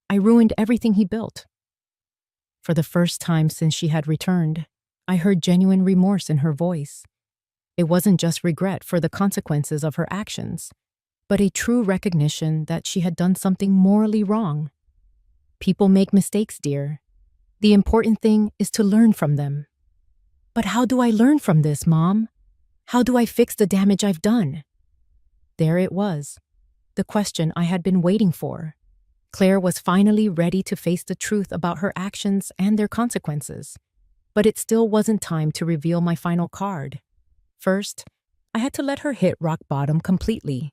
I ruined everything he built. For the first time since she had returned, I heard genuine remorse in her voice. It wasn't just regret for the consequences of her actions, but a true recognition that she had done something morally wrong. People make mistakes, dear. The important thing is to learn from them. But how do I learn from this, Mom? How do I fix the damage I've done? There it was, the question I had been waiting for. Claire was finally ready to face the truth about her actions and their consequences. But it still wasn't time to reveal my final card. First, I had to let her hit rock bottom completely.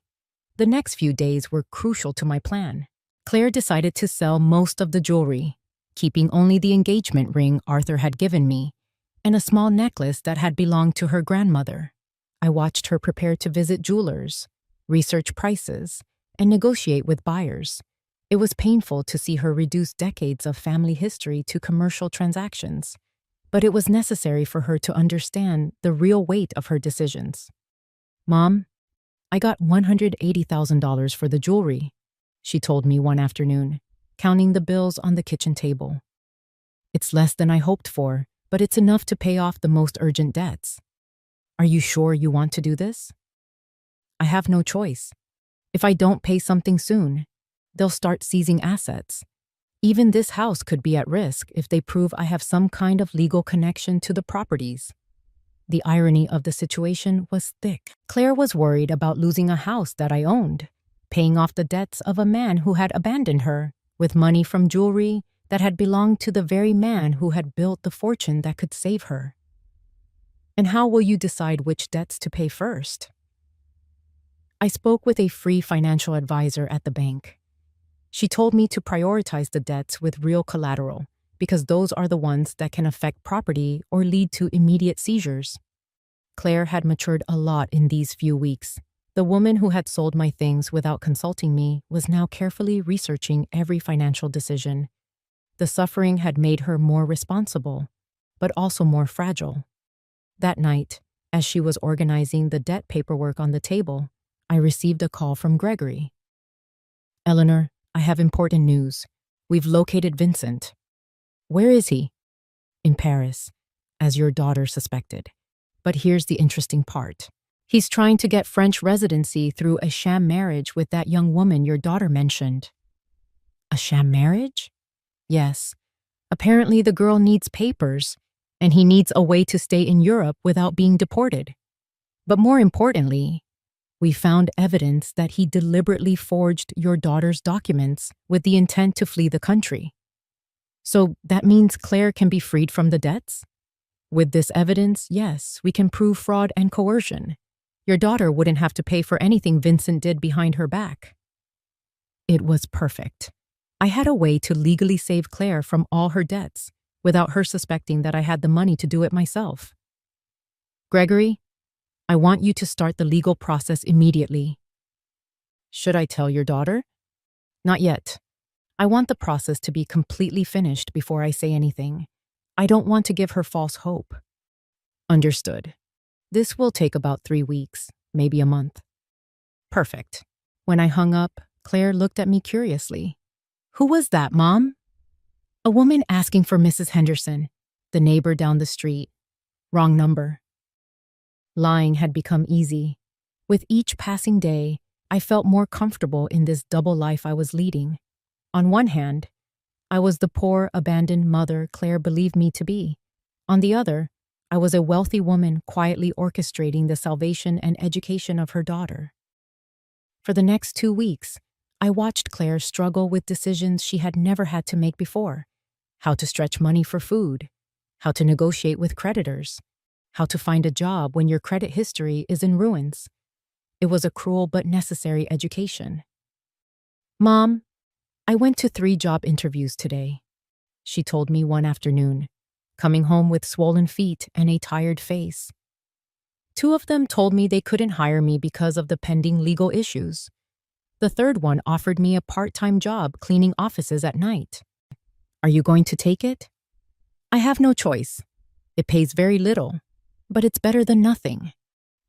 The next few days were crucial to my plan. Claire decided to sell most of the jewelry, keeping only the engagement ring Arthur had given me, and a small necklace that had belonged to her grandmother. I watched her prepare to visit jewelers, research prices, and negotiate with buyers. It was painful to see her reduce decades of family history to commercial transactions, but it was necessary for her to understand the real weight of her decisions. Mom, I got $180,000 for the jewelry, she told me one afternoon, counting the bills on the kitchen table. It's less than I hoped for, but it's enough to pay off the most urgent debts. Are you sure you want to do this? I have no choice. If I don't pay something soon, they'll start seizing assets. Even this house could be at risk if they prove I have some kind of legal connection to the properties. The irony of the situation was thick. Claire was worried about losing a house that I owned, paying off the debts of a man who had abandoned her, with money from jewelry that had belonged to the very man who had built the fortune that could save her. And how will you decide which debts to pay first? I spoke with a free financial advisor at the bank. She told me to prioritize the debts with real collateral, because those are the ones that can affect property or lead to immediate seizures. Claire had matured a lot in these few weeks. The woman who had sold my things without consulting me was now carefully researching every financial decision. The suffering had made her more responsible, but also more fragile. That night, as she was organizing the debt paperwork on the table, I received a call from Gregory. "Eleanor, I have important news. We've located Vincent." "Where is he?" "In Paris, as your daughter suspected. But here's the interesting part. He's trying to get French residency through a sham marriage with that young woman your daughter mentioned." "A sham marriage?" "Yes. Apparently the girl needs papers, and he needs a way to stay in Europe without being deported. But more importantly, we found evidence that he deliberately forged your daughter's documents with the intent to flee the country. So that means Claire can be freed from the debts? With this evidence, yes, we can prove fraud and coercion. Your daughter wouldn't have to pay for anything Vincent did behind her back." It was perfect. I had a way to legally save Claire from all her debts without her suspecting that I had the money to do it myself. "Gregory, I want you to start the legal process immediately." "Should I tell your daughter?" "Not yet. I want the process to be completely finished before I say anything. I don't want to give her false hope." "Understood. This will take about 3 weeks, maybe a month." "Perfect." When I hung up, Claire looked at me curiously. "Who was that, Mom?" "A woman asking for Mrs. Henderson, the neighbor down the street. Wrong number." Lying had become easy. With each passing day, I felt more comfortable in this double life I was leading. On one hand, I was the poor, abandoned mother Claire believed me to be. On the other, I was a wealthy woman quietly orchestrating the salvation and education of her daughter. For the next 2 weeks, I watched Claire struggle with decisions she had never had to make before: how to stretch money for food, how to negotiate with creditors, how to find a job when your credit history is in ruins. It was a cruel but necessary education. "Mom, I went to 3 job interviews today," she told me one afternoon, coming home with swollen feet and a tired face. 2 of them told me they couldn't hire me because of the pending legal issues. The third one offered me a part-time job cleaning offices at night. "Are you going to take it?" "I have no choice. It pays very little, but it's better than nothing.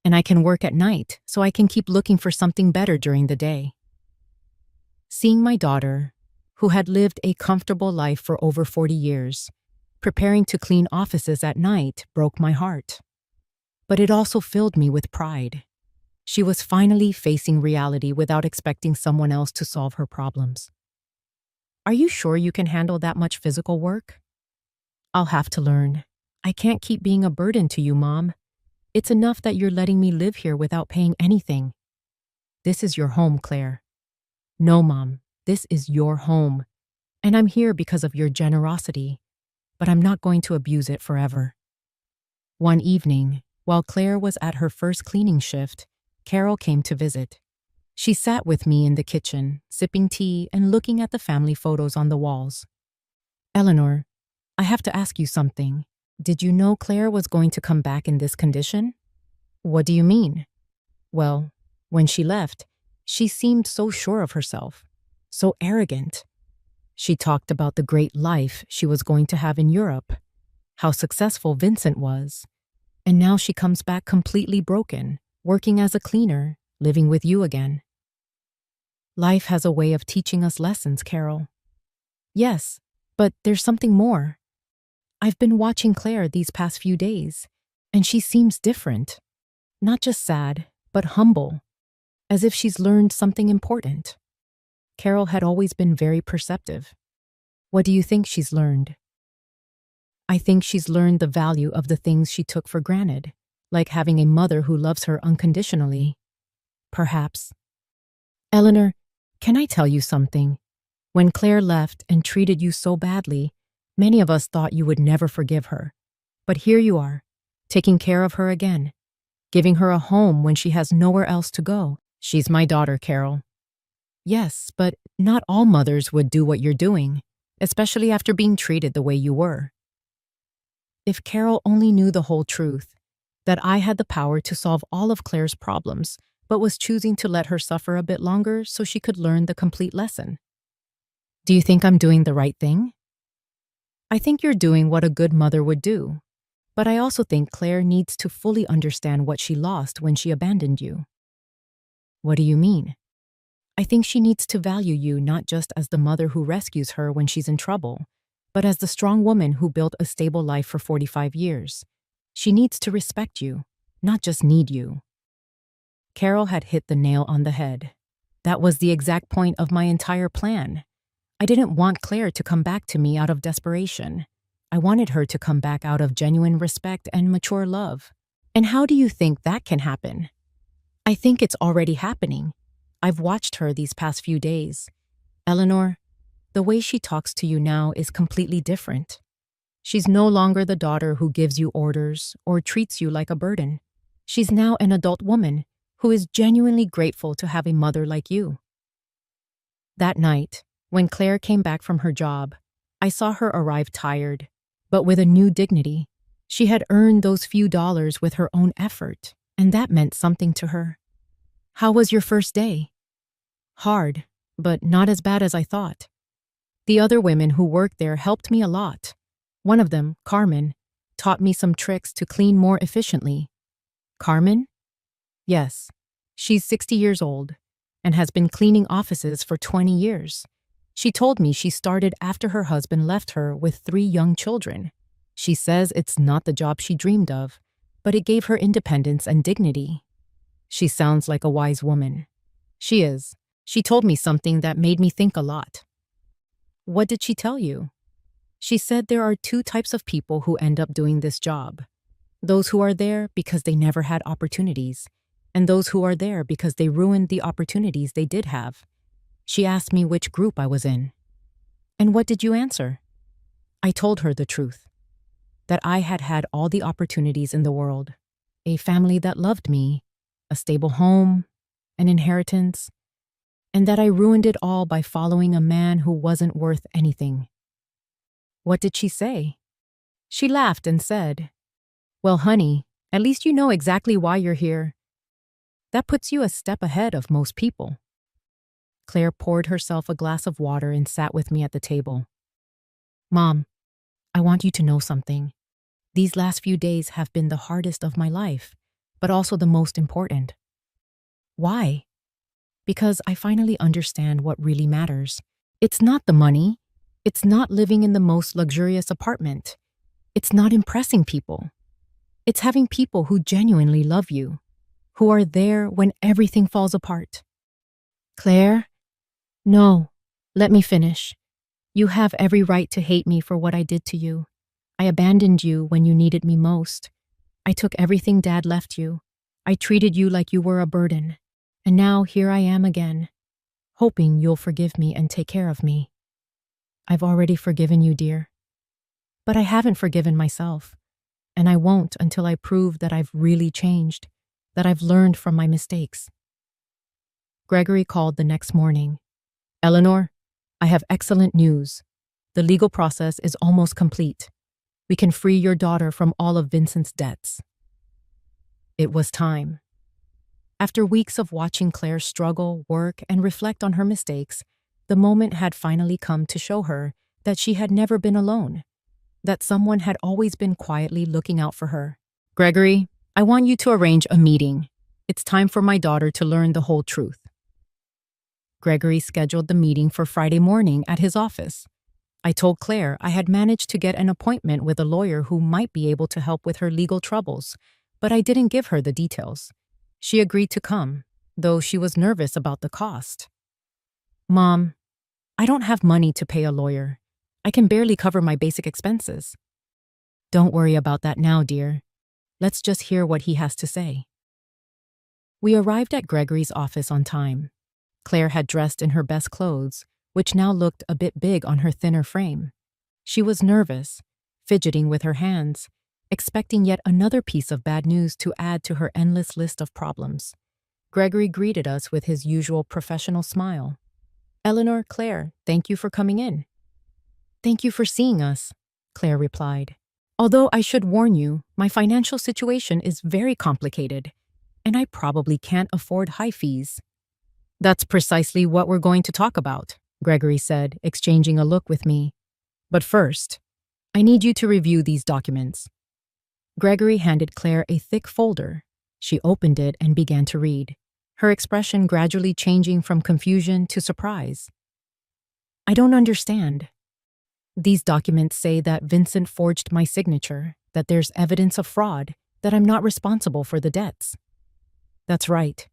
And I can work at night, so I can keep looking for something better during the day." Seeing my daughter, who had lived a comfortable life for over 40 years, preparing to clean offices at night broke my heart. But it also filled me with pride. She was finally facing reality without expecting someone else to solve her problems. "Are you sure you can handle that much physical work?" "I'll have to learn. I can't keep being a burden to you, Mom. It's enough that you're letting me live here without paying anything." "This is your home, Claire." "No, Mom, this is your home. And I'm here because of your generosity, but I'm not going to abuse it forever." One evening, while Claire was at her first cleaning shift, Carol came to visit. She sat with me in the kitchen, sipping tea and looking at the family photos on the walls. "Eleanor, I have to ask you something. Did you know Claire was going to come back in this condition?" "What do you mean?" "Well, when she left, she seemed so sure of herself, so arrogant. She talked about the great life she was going to have in Europe, how successful Vincent was, and now she comes back completely broken, working as a cleaner, living with you again." Life has a way of teaching us lessons, Carol. "Yes, but there's something more. I've been watching Claire these past few days, and she seems different. Not just sad, but humble. as if she's learned something important. Carol had always been very perceptive. What do you think she's learned? I think she's learned the value of the things she took for granted, like having a mother who loves her unconditionally. Perhaps. Eleanor, can I tell you something? When Claire left and treated you so badly, many of us thought you would never forgive her. But here you are, taking care of her again, giving her a home when she has nowhere else to go. She's my daughter, Carol. Yes, but not all mothers would do what you're doing, especially after being treated the way you were. If Carol only knew the whole truth, that I had the power to solve all of Claire's problems, but was choosing to let her suffer a bit longer so she could learn the complete lesson. Do you think I'm doing the right thing? I think you're doing what a good mother would do, but I also think Claire needs to fully understand what she lost when she abandoned you. What do you mean? I think she needs to value you not just as the mother who rescues her when she's in trouble, but as the strong woman who built a stable life for 45 years. She needs to respect you, not just need you. Carol had hit the nail on the head. That was the exact point of my entire plan. I didn't want Claire to come back to me out of desperation. I wanted her to come back out of genuine respect and mature love. And how do you think that can happen? I think it's already happening. I've watched her these past few days. Eleanor, the way she talks to you now is completely different. She's no longer the daughter who gives you orders or treats you like a burden. She's now an adult woman who is genuinely grateful to have a mother like you. That night, when Claire came back from her job, I saw her arrive tired, but with a new dignity. She had earned those few dollars with her own effort, and that meant something to her. How was your first day? Hard, but not as bad as I thought. The other women who worked there helped me a lot. One of them, Carmen, taught me some tricks to clean more efficiently. Carmen? Yes, she's 60 years old and has been cleaning offices for 20 years. She told me she started after her husband left her with 3 young children. She says it's not the job she dreamed of, but it gave her independence and dignity. She sounds like a wise woman. She is. She told me something that made me think a lot. What did she tell you? She said there are 2 types of people who end up doing this job. Those who are there because they never had opportunities, and those who are there because they ruined the opportunities they did have. She asked me which group I was in. And what did you answer? I told her the truth, that I had had all the opportunities in the world, a family that loved me, a stable home, an inheritance, and that I ruined it all by following a man who wasn't worth anything. What did she say? She laughed and said, "Well, honey, at least you know exactly why you're here. That puts you a step ahead of most people." Claire poured herself a glass of water and sat with me at the table. Mom, I want you to know something. These last few days have been the hardest of my life, but also the most important. Why? Because I finally understand what really matters. It's not the money. It's not living in the most luxurious apartment. It's not impressing people. It's having people who genuinely love you, who are there when everything falls apart. Claire? No, let me finish. You have every right to hate me for what I did to you. I abandoned you when you needed me most. I took everything Dad left you. I treated you like you were a burden. And now here I am again, hoping you'll forgive me and take care of me. I've already forgiven you, dear. But I haven't forgiven myself, and I won't until I prove that I've really changed, that I've learned from my mistakes. Gregory called the next morning. Eleanor, I have excellent news. The legal process is almost complete. We can free your daughter from all of Vincent's debts. It was time. After weeks of watching Claire struggle, work, and reflect on her mistakes, the moment had finally come to show her that she had never been alone, that someone had always been quietly looking out for her. Gregory, I want you to arrange a meeting. It's time for my daughter to learn the whole truth. Gregory scheduled the meeting for Friday morning at his office. I told Claire I had managed to get an appointment with a lawyer who might be able to help with her legal troubles, but I didn't give her the details. She agreed to come. though she was nervous about the cost. Mom, I don't have money to pay a lawyer. I can barely cover my basic expenses. Don't worry about that now, dear. Let's just hear what he has to say. We arrived at Gregory's office on time. Claire had dressed in her best clothes, which now looked a bit big on her thinner frame. She was nervous, fidgeting with her hands, expecting yet another piece of bad news to add to her endless list of problems. Gregory greeted us with his usual professional smile. Eleanor, Claire, thank you for coming in. Thank you for seeing us, Claire replied. Although I should warn you, my financial situation is very complicated, and I probably can't afford high fees. That's precisely what we're going to talk about, Gregory said, exchanging a look with me. But first, I need you to review these documents. Gregory handed Claire a thick folder. She opened it and began to read, her expression gradually changing from confusion to surprise. I don't understand. These documents say that Vincent forged my signature, that there's evidence of fraud, that I'm not responsible for the debts. That's right.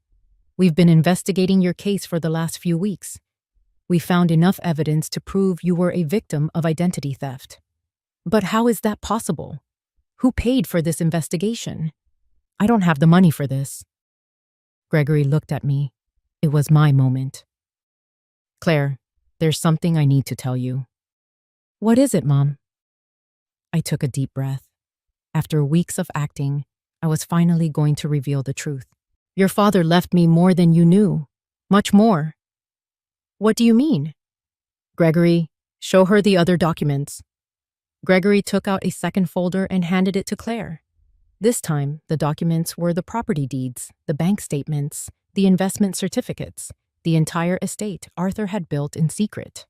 We've been investigating your case for the last few weeks. We found enough evidence to prove you were a victim of identity theft. But how is that possible? Who paid for this investigation? I don't have the money for this. Gregory looked at me. It was my moment. Claire, there's something I need to tell you. What is it, Mom? I took a deep breath. After weeks of acting, I was finally going to reveal the truth. Your father left me more than you knew. Much more. What do you mean? Gregory, show her the other documents. Gregory took out a second folder and handed it to Claire. This time, the documents were the property deeds, the bank statements, the investment certificates, the entire estate Arthur had built in secret.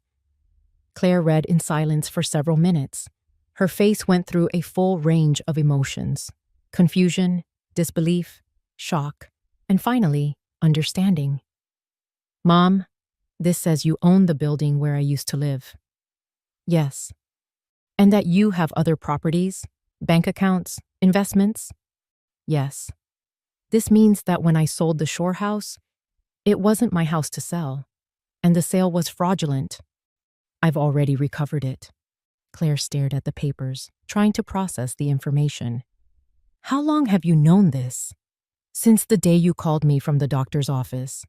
Claire read in silence for several minutes. Her face went through a full range of emotions: confusion, disbelief, shock, and finally, understanding. Mom, this says you own the building where I used to live. Yes. And that you have other properties, bank accounts, investments? Yes. This means that when I sold the shore house, it wasn't my house to sell, and the sale was fraudulent. I've already recovered it. Claire stared at the papers, trying to process the information. How long have you known this? Since the day you called me from the doctor's office.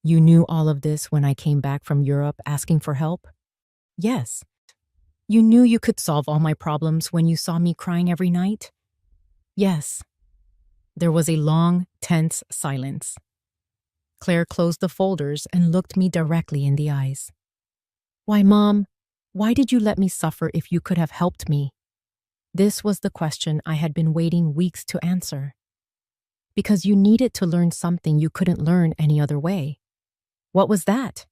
You knew all of this when I came back from Europe asking for help? Yes. You knew you could solve all my problems when you saw me crying every night? Yes. There was a long, tense silence. Claire closed the folders and looked me directly in the eyes. Why, Mom, why did you let me suffer if you could have helped me? This was the question I had been waiting weeks to answer. Because you needed to learn something you couldn't learn any other way. What was that?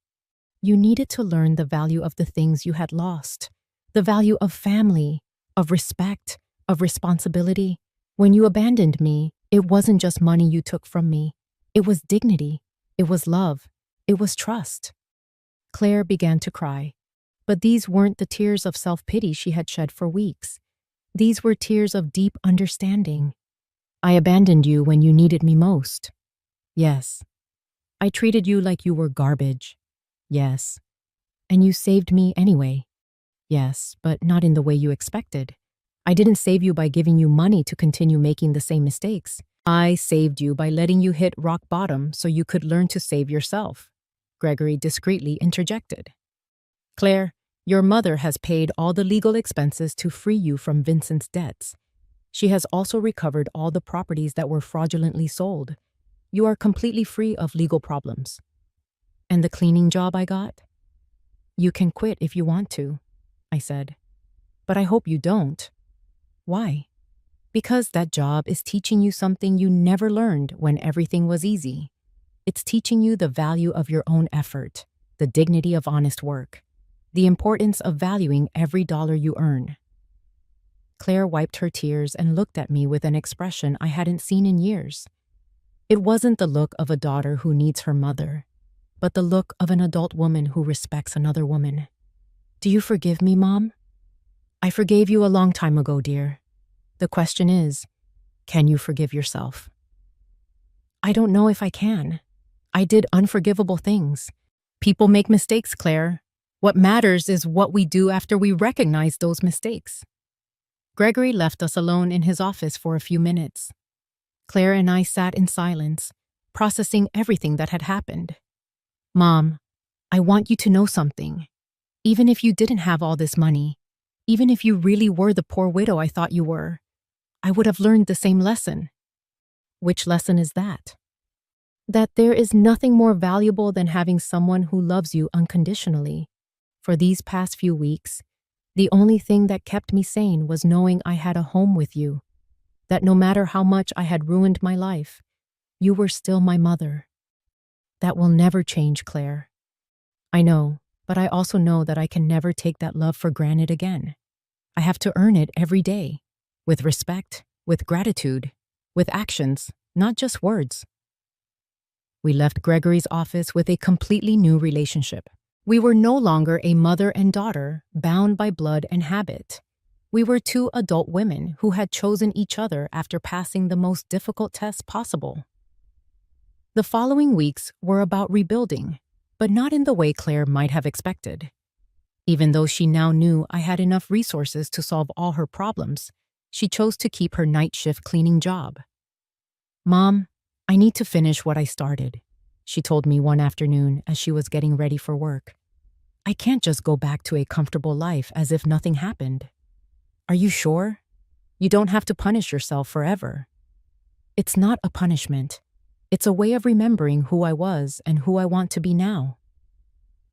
You needed to learn the value of the things you had lost, the value of family, of respect, of responsibility. When you abandoned me, it wasn't just money you took from me. It was dignity. It was love. It was trust. Claire began to cry, but these weren't the tears of self-pity she had shed for weeks. These were tears of deep understanding. I abandoned you when you needed me most. Yes. I treated you like you were garbage. Yes. And you saved me anyway. Yes, but not in the way you expected. I didn't save you by giving you money to continue making the same mistakes. I saved you by letting you hit rock bottom so you could learn to save yourself. Gregory discreetly interjected. Claire, your mother has paid all the legal expenses to free you from Vincent's debts. She has also recovered all the properties that were fraudulently sold. You are completely free of legal problems. And the cleaning job I got? You can quit if you want to, I said. But I hope you don't. Why? Because that job is teaching you something you never learned when everything was easy. It's teaching you the value of your own effort, the dignity of honest work, the importance of valuing every dollar you earn. Claire wiped her tears and looked at me with an expression I hadn't seen in years. It wasn't the look of a daughter who needs her mother, but the look of an adult woman who respects another woman. Do you forgive me, Mom? I forgave you a long time ago, dear. The question is, can you forgive yourself? I don't know if I can, I did unforgivable things. People make mistakes, Claire. What matters is what we do after we recognize those mistakes. Gregory left us alone in his office for a few minutes. Claire and I sat in silence, processing everything that had happened. Mom, I want you to know something. Even if you didn't have all this money, even if you really were the poor widow I thought you were, I would have learned the same lesson. Which lesson is that? That there is nothing more valuable than having someone who loves you unconditionally. For these past few weeks, the only thing that kept me sane was knowing I had a home with you. That no matter how much I had ruined my life, you were still my mother. That will never change, Claire. I know, but I also know that I can never take that love for granted again. I have to earn it every day, with respect, with gratitude, with actions, not just words. We left Gregory's office with a completely new relationship. We were no longer a mother and daughter bound by blood and habit. We were two adult women who had chosen each other after passing the most difficult tests possible. The following weeks were about rebuilding, but not in the way Claire might have expected. Even though she now knew I had enough resources to solve all her problems, she chose to keep her night shift cleaning job. Mom, I need to finish what I started, she told me one afternoon as she was getting ready for work. I can't just go back to a comfortable life as if nothing happened. Are you sure? You don't have to punish yourself forever. It's not a punishment. It's a way of remembering who I was and who I want to be now.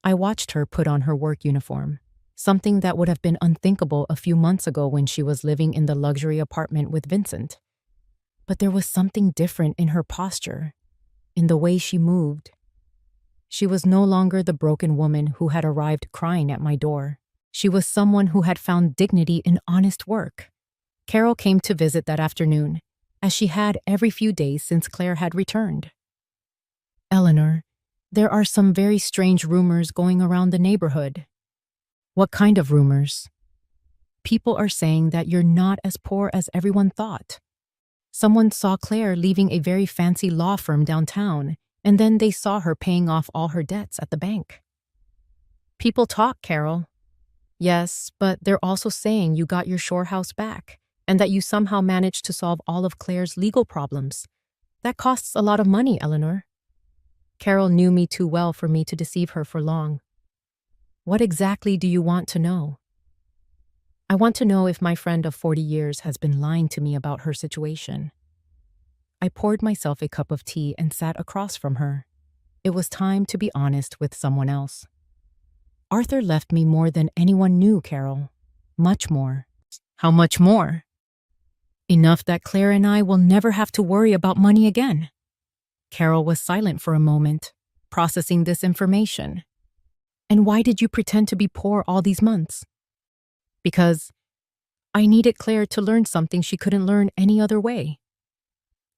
I watched her put on her work uniform, something that would have been unthinkable a few months ago when she was living in the luxury apartment with Vincent. But there was something different in her posture, in the way she moved. She was no longer the broken woman who had arrived crying at my door. She was someone who had found dignity in honest work. Carol came to visit that afternoon, as she had every few days since Claire had returned. Eleanor, there are some very strange rumors going around the neighborhood. What kind of rumors? People are saying that you're not as poor as everyone thought. Someone saw Claire leaving a very fancy law firm downtown, and then they saw her paying off all her debts at the bank. People talk, Carol. Yes, but they're also saying you got your shore house back, and that you somehow managed to solve all of Claire's legal problems. That costs a lot of money, Eleanor. Carol knew me too well for me to deceive her for long. What exactly do you want to know? I want to know if my friend of 40 years has been lying to me about her situation. I poured myself a cup of tea and sat across from her. It was time to be honest with someone else. Arthur left me more than anyone knew, Carol. Much more. How much more? Enough that Claire and I will never have to worry about money again. Carol was silent for a moment, processing this information. And why did you pretend to be poor all these months? Because I needed Claire to learn something she couldn't learn any other way.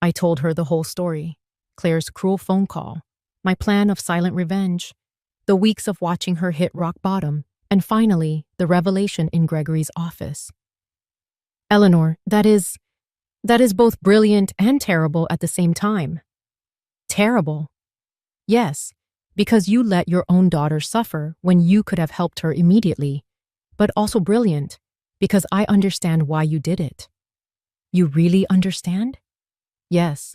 I told her the whole story, Claire's cruel phone call, my plan of silent revenge, the weeks of watching her hit rock bottom, and finally, the revelation in Gregory's office. Eleanor, that is both brilliant and terrible at the same time. Terrible. Yes, because you let your own daughter suffer when you could have helped her immediately, but also brilliant, because I understand why you did it. You really understand? Yes.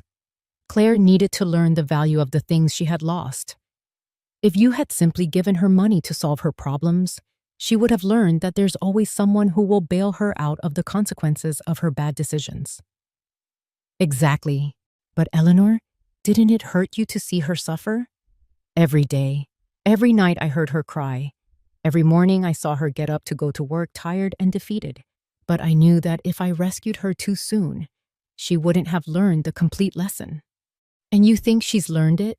Claire needed to learn the value of the things she had lost. If you had simply given her money to solve her problems, she would have learned that there's always someone who will bail her out of the consequences of her bad decisions. Exactly. But Eleanor, didn't it hurt you to see her suffer? Every day, every night I heard her cry. Every morning I saw her get up to go to work tired and defeated. But I knew that if I rescued her too soon, she wouldn't have learned the complete lesson. And you think she's learned it?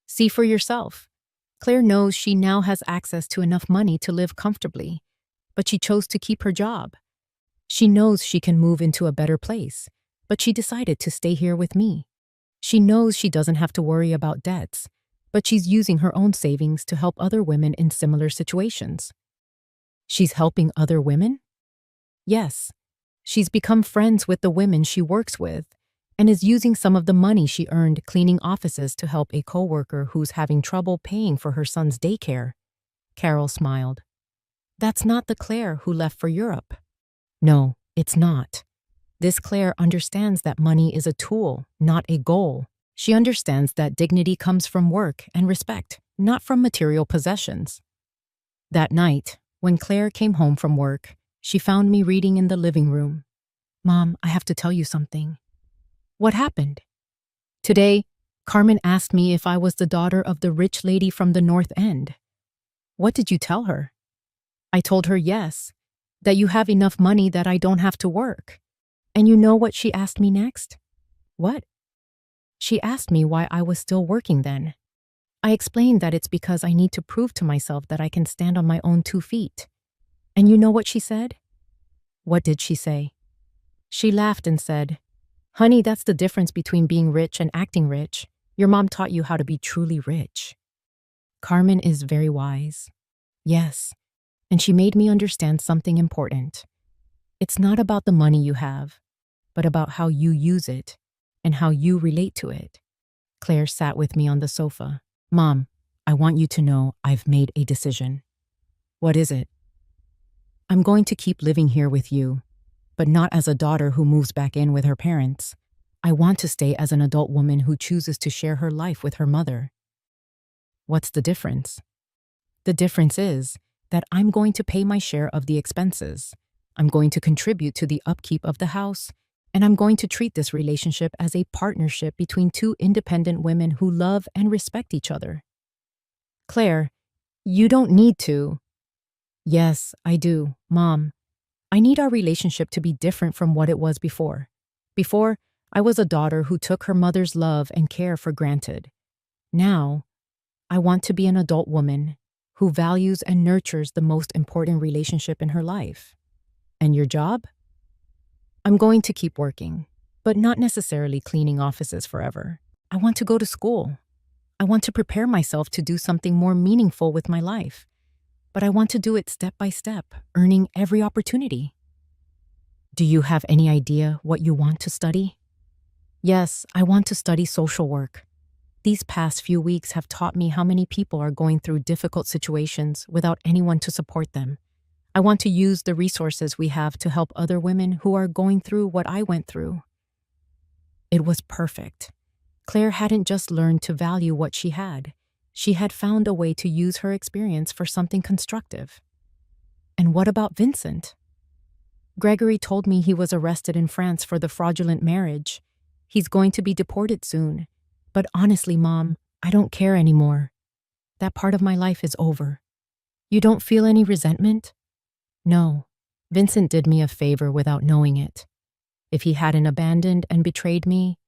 See for yourself. Claire knows she now has access to enough money to live comfortably, but she chose to keep her job. She knows she can move into a better place, but she decided to stay here with me. She knows she doesn't have to worry about debts, but she's using her own savings to help other women in similar situations. She's helping other women? Yes. She's become friends with the women she works with, and is using some of the money she earned cleaning offices to help a coworker who's having trouble paying for her son's daycare. Carol smiled. That's not the Claire who left for Europe. No, it's not. This Claire understands that money is a tool, not a goal. She understands that dignity comes from work and respect, not from material possessions. That night, when Claire came home from work, she found me reading in the living room. Mom, I have to tell you something. What happened? Today, Carmen asked me if I was the daughter of the rich lady from the North End. What did you tell her? I told her yes, that you have enough money that I don't have to work. And you know what she asked me next? What? She asked me why I was still working then. I explained that it's because I need to prove to myself that I can stand on my own 2 feet. And you know what she said? What did she say? She laughed and said, Honey, that's the difference between being rich and acting rich. Your mom taught you how to be truly rich. Carmen is very wise. Yes, and she made me understand something important. It's not about the money you have, but about how you use it and how you relate to it. Claire sat with me on the sofa. Mom, I want you to know I've made a decision. What is it? I'm going to keep living here with you, but not as a daughter who moves back in with her parents. I want to stay as an adult woman who chooses to share her life with her mother. What's the difference? The difference is that I'm going to pay my share of the expenses. I'm going to contribute to the upkeep of the house, and I'm going to treat this relationship as a partnership between 2 independent women who love and respect each other. Claire, you don't need to. Yes, I do, Mom. I need our relationship to be different from what it was before. Before, I was a daughter who took her mother's love and care for granted. Now, I want to be an adult woman who values and nurtures the most important relationship in her life. And your job? I'm going to keep working, but not necessarily cleaning offices forever. I want to go to school. I want to prepare myself to do something more meaningful with my life. But I want to do it step by step, earning every opportunity. Do you have any idea what you want to study? Yes, I want to study social work. These past few weeks have taught me how many people are going through difficult situations without anyone to support them. I want to use the resources we have to help other women who are going through what I went through. It was perfect. Claire hadn't just learned to value what she had found a way to use her experience for something constructive. And what about Vincent? Gregory told me he was arrested in France for the fraudulent marriage. He's going to be deported soon. But honestly, Mom, I don't care anymore. That part of my life is over. You don't feel any resentment? No. Vincent did me a favor without knowing it. If he hadn't abandoned and betrayed me,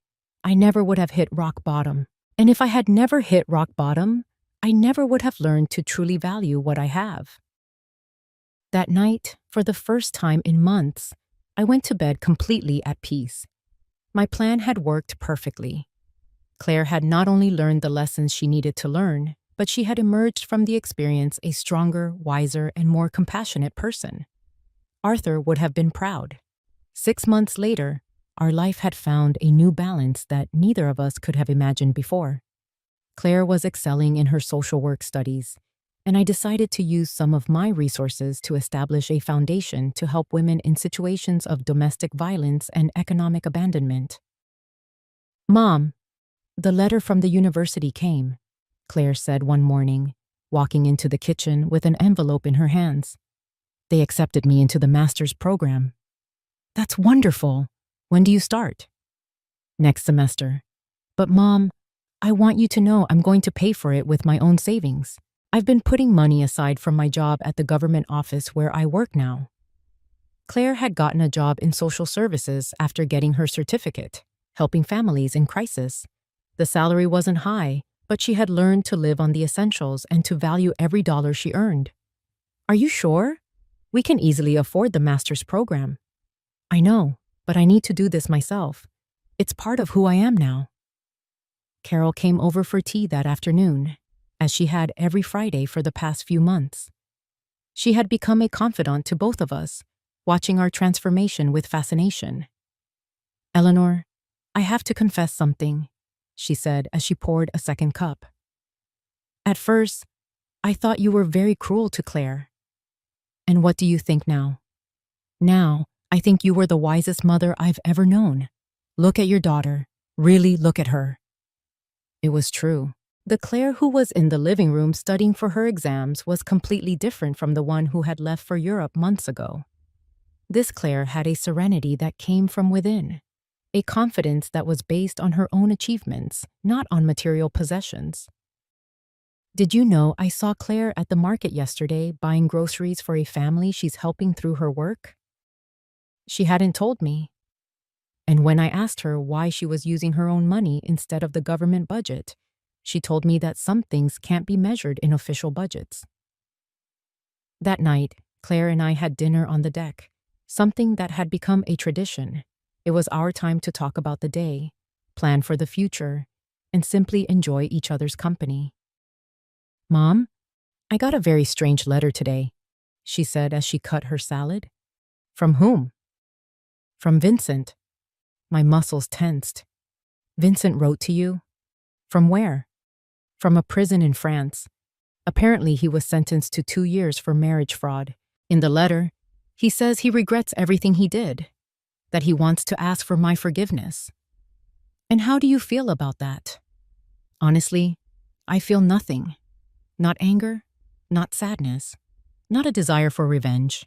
I never would have hit rock bottom. And if I had never hit rock bottom, I never would have learned to truly value what I have. That night, for the first time in months, I went to bed completely at peace. My plan had worked perfectly. Claire had not only learned the lessons she needed to learn, but she had emerged from the experience a stronger, wiser, and more compassionate person. Arthur would have been proud. 6 months later, our life had found a new balance that neither of us could have imagined before. Claire was excelling in her social work studies, and I decided to use some of my resources to establish a foundation to help women in situations of domestic violence and economic abandonment. Mom, the letter from the university came, Claire said one morning, walking into the kitchen with an envelope in her hands. They accepted me into the master's program. That's wonderful. When do you start? Next semester. But Mom, I want you to know I'm going to pay for it with my own savings. I've been putting money aside from my job at the government office where I work now. Claire had gotten a job in social services after getting her certificate, helping families in crisis. The salary wasn't high, but she had learned to live on the essentials and to value every dollar she earned. Are you sure? We can easily afford the master's program. I know, but I need to do this myself. It's part of who I am now. Carol came over for tea that afternoon, as she had every Friday for the past few months. She had become a confidant to both of us, watching our transformation with fascination. Eleanor, I have to confess something, she said as she poured a second cup. At first, I thought you were very cruel to Claire. And what do you think now? Now, I think you were the wisest mother I've ever known. Look at your daughter. Really look at her. It was true. The Claire who was in the living room studying for her exams was completely different from the one who had left for Europe months ago. This Claire had a serenity that came from within, a confidence that was based on her own achievements, not on material possessions. Did you know I saw Claire at the market yesterday buying groceries for a family she's helping through her work? She hadn't told me. And when I asked her why she was using her own money instead of the government budget, she told me that some things can't be measured in official budgets. That night, Claire and I had dinner on the deck, something that had become a tradition. It was our time to talk about the day, plan for the future, and simply enjoy each other's company. Mom, I got a very strange letter today, she said as she cut her salad. From whom? From Vincent. My muscles tensed. Vincent wrote to you? From where? From a prison in France. Apparently he was sentenced to 2 years for marriage fraud. In the letter, he says he regrets everything he did, that he wants to ask for my forgiveness. And how do you feel about that? Honestly, I feel nothing. Not anger, not sadness, not a desire for revenge.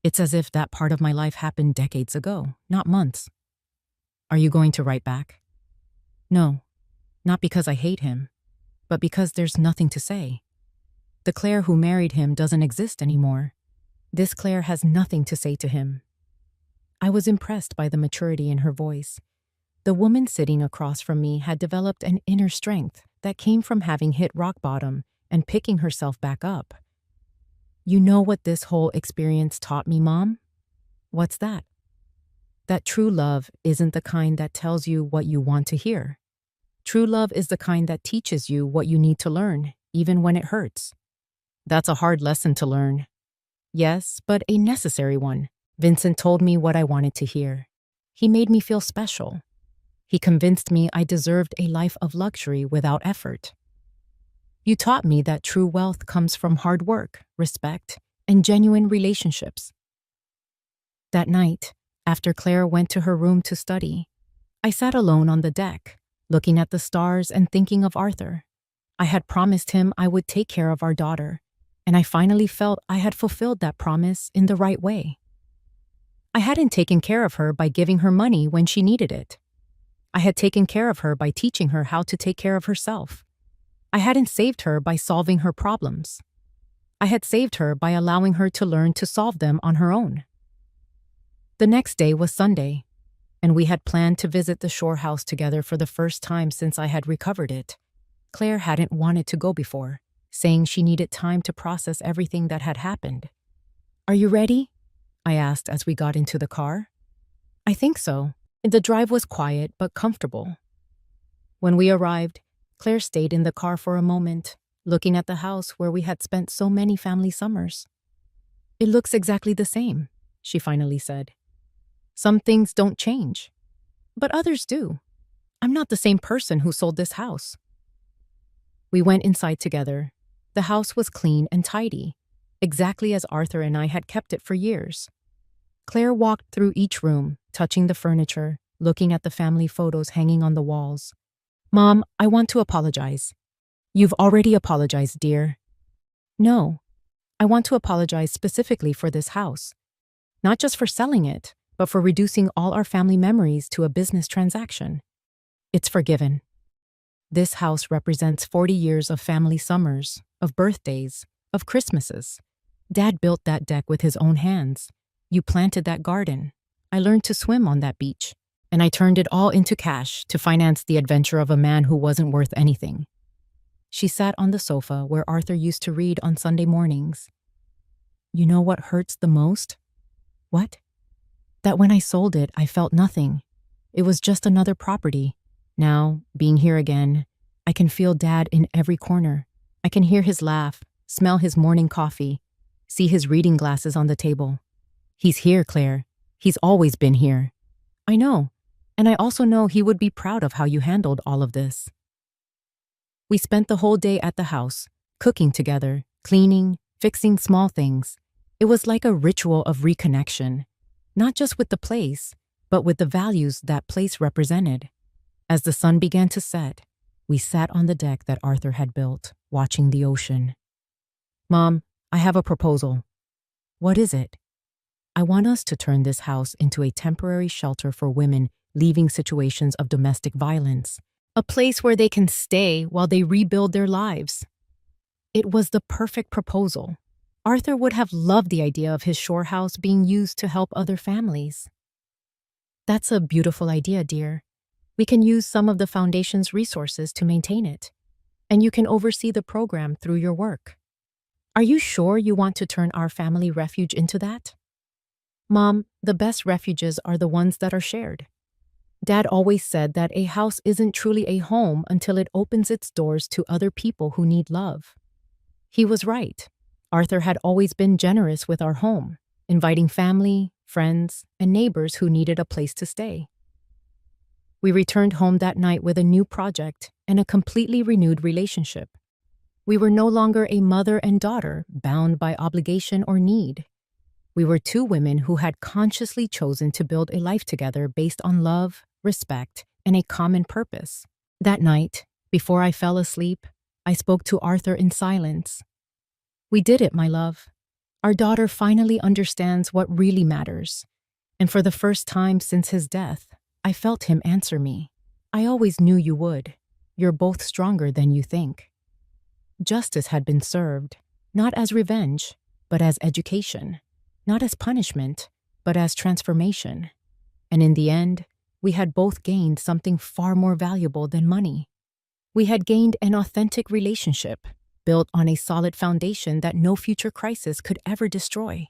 It's as if that part of my life happened decades ago, not months. Are you going to write back? No, not because I hate him, but because there's nothing to say. The Claire who married him doesn't exist anymore. This Claire has nothing to say to him. I was impressed by the maturity in her voice. The woman sitting across from me had developed an inner strength that came from having hit rock bottom and picking herself back up. You know what this whole experience taught me, Mom? What's that? That true love isn't the kind that tells you what you want to hear. True love is the kind that teaches you what you need to learn, even when it hurts. That's a hard lesson to learn. Yes, but a necessary one. Vincent told me what I wanted to hear. He made me feel special. He convinced me I deserved a life of luxury without effort. You taught me that true wealth comes from hard work, respect, and genuine relationships. That night, after Claire went to her room to study, I sat alone on the deck, looking at the stars and thinking of Arthur. I had promised him I would take care of our daughter, and I finally felt I had fulfilled that promise in the right way. I hadn't taken care of her by giving her money when she needed it. I had taken care of her by teaching her how to take care of herself. I hadn't saved her by solving her problems. I had saved her by allowing her to learn to solve them on her own. The next day was Sunday, and we had planned to visit the shore house together for the first time since I had recovered it. Claire hadn't wanted to go before, saying she needed time to process everything that had happened. Are you ready? I asked as we got into the car. I think so. The drive was quiet but comfortable. When we arrived, Claire stayed in the car for a moment, looking at the house where we had spent so many family summers. It looks exactly the same, she finally said. Some things don't change, but others do. I'm not the same person who sold this house. We went inside together. The house was clean and tidy, exactly as Arthur and I had kept it for years. Claire walked through each room, touching the furniture, looking at the family photos hanging on the walls. Mom, I want to apologize. You've already apologized, dear. No, I want to apologize specifically for this house. Not just for selling it, but for reducing all our family memories to a business transaction. It's forgiven. This house represents 40 years of family summers, of birthdays, of Christmases. Dad built that deck with his own hands. You planted that garden. I learned to swim on that beach. And I turned it all into cash to finance the adventure of a man who wasn't worth anything. She sat on the sofa where Arthur used to read on Sunday mornings. You know what hurts the most? What? That when I sold it, I felt nothing. It was just another property. Now, being here again, I can feel Dad in every corner. I can hear his laugh, smell his morning coffee, see his reading glasses on the table. He's here, Claire. He's always been here. I know. And I also know he would be proud of how you handled all of this. We spent the whole day at the house, cooking together, cleaning, fixing small things. It was like a ritual of reconnection, not just with the place, but with the values that place represented. As the sun began to set, we sat on the deck that Arthur had built, watching the ocean. Mom, I have a proposal. What is it? I want us to turn this house into a temporary shelter for women leaving situations of domestic violence, a place where they can stay while they rebuild their lives. It was the perfect proposal. Arthur would have loved the idea of his shore house being used to help other families. That's a beautiful idea, dear. We can use some of the foundation's resources to maintain it, and you can oversee the program through your work. Are you sure you want to turn our family refuge into that? Mom, the best refuges are the ones that are shared. Dad always said that a house isn't truly a home until it opens its doors to other people who need love. He was right. Arthur had always been generous with our home, inviting family, friends, and neighbors who needed a place to stay. We returned home that night with a new project and a completely renewed relationship. We were no longer a mother and daughter bound by obligation or need. We were two women who had consciously chosen to build a life together based on love, respect, and a common purpose. That night, before I fell asleep, I spoke to Arthur in silence. We did it, my love. Our daughter finally understands what really matters. And for the first time since his death, I felt him answer me. I always knew you would. You're both stronger than you think. Justice had been served, not as revenge, but as education. Not as punishment, but as transformation. And in the end, we had both gained something far more valuable than money. We had gained an authentic relationship, built on a solid foundation that no future crisis could ever destroy.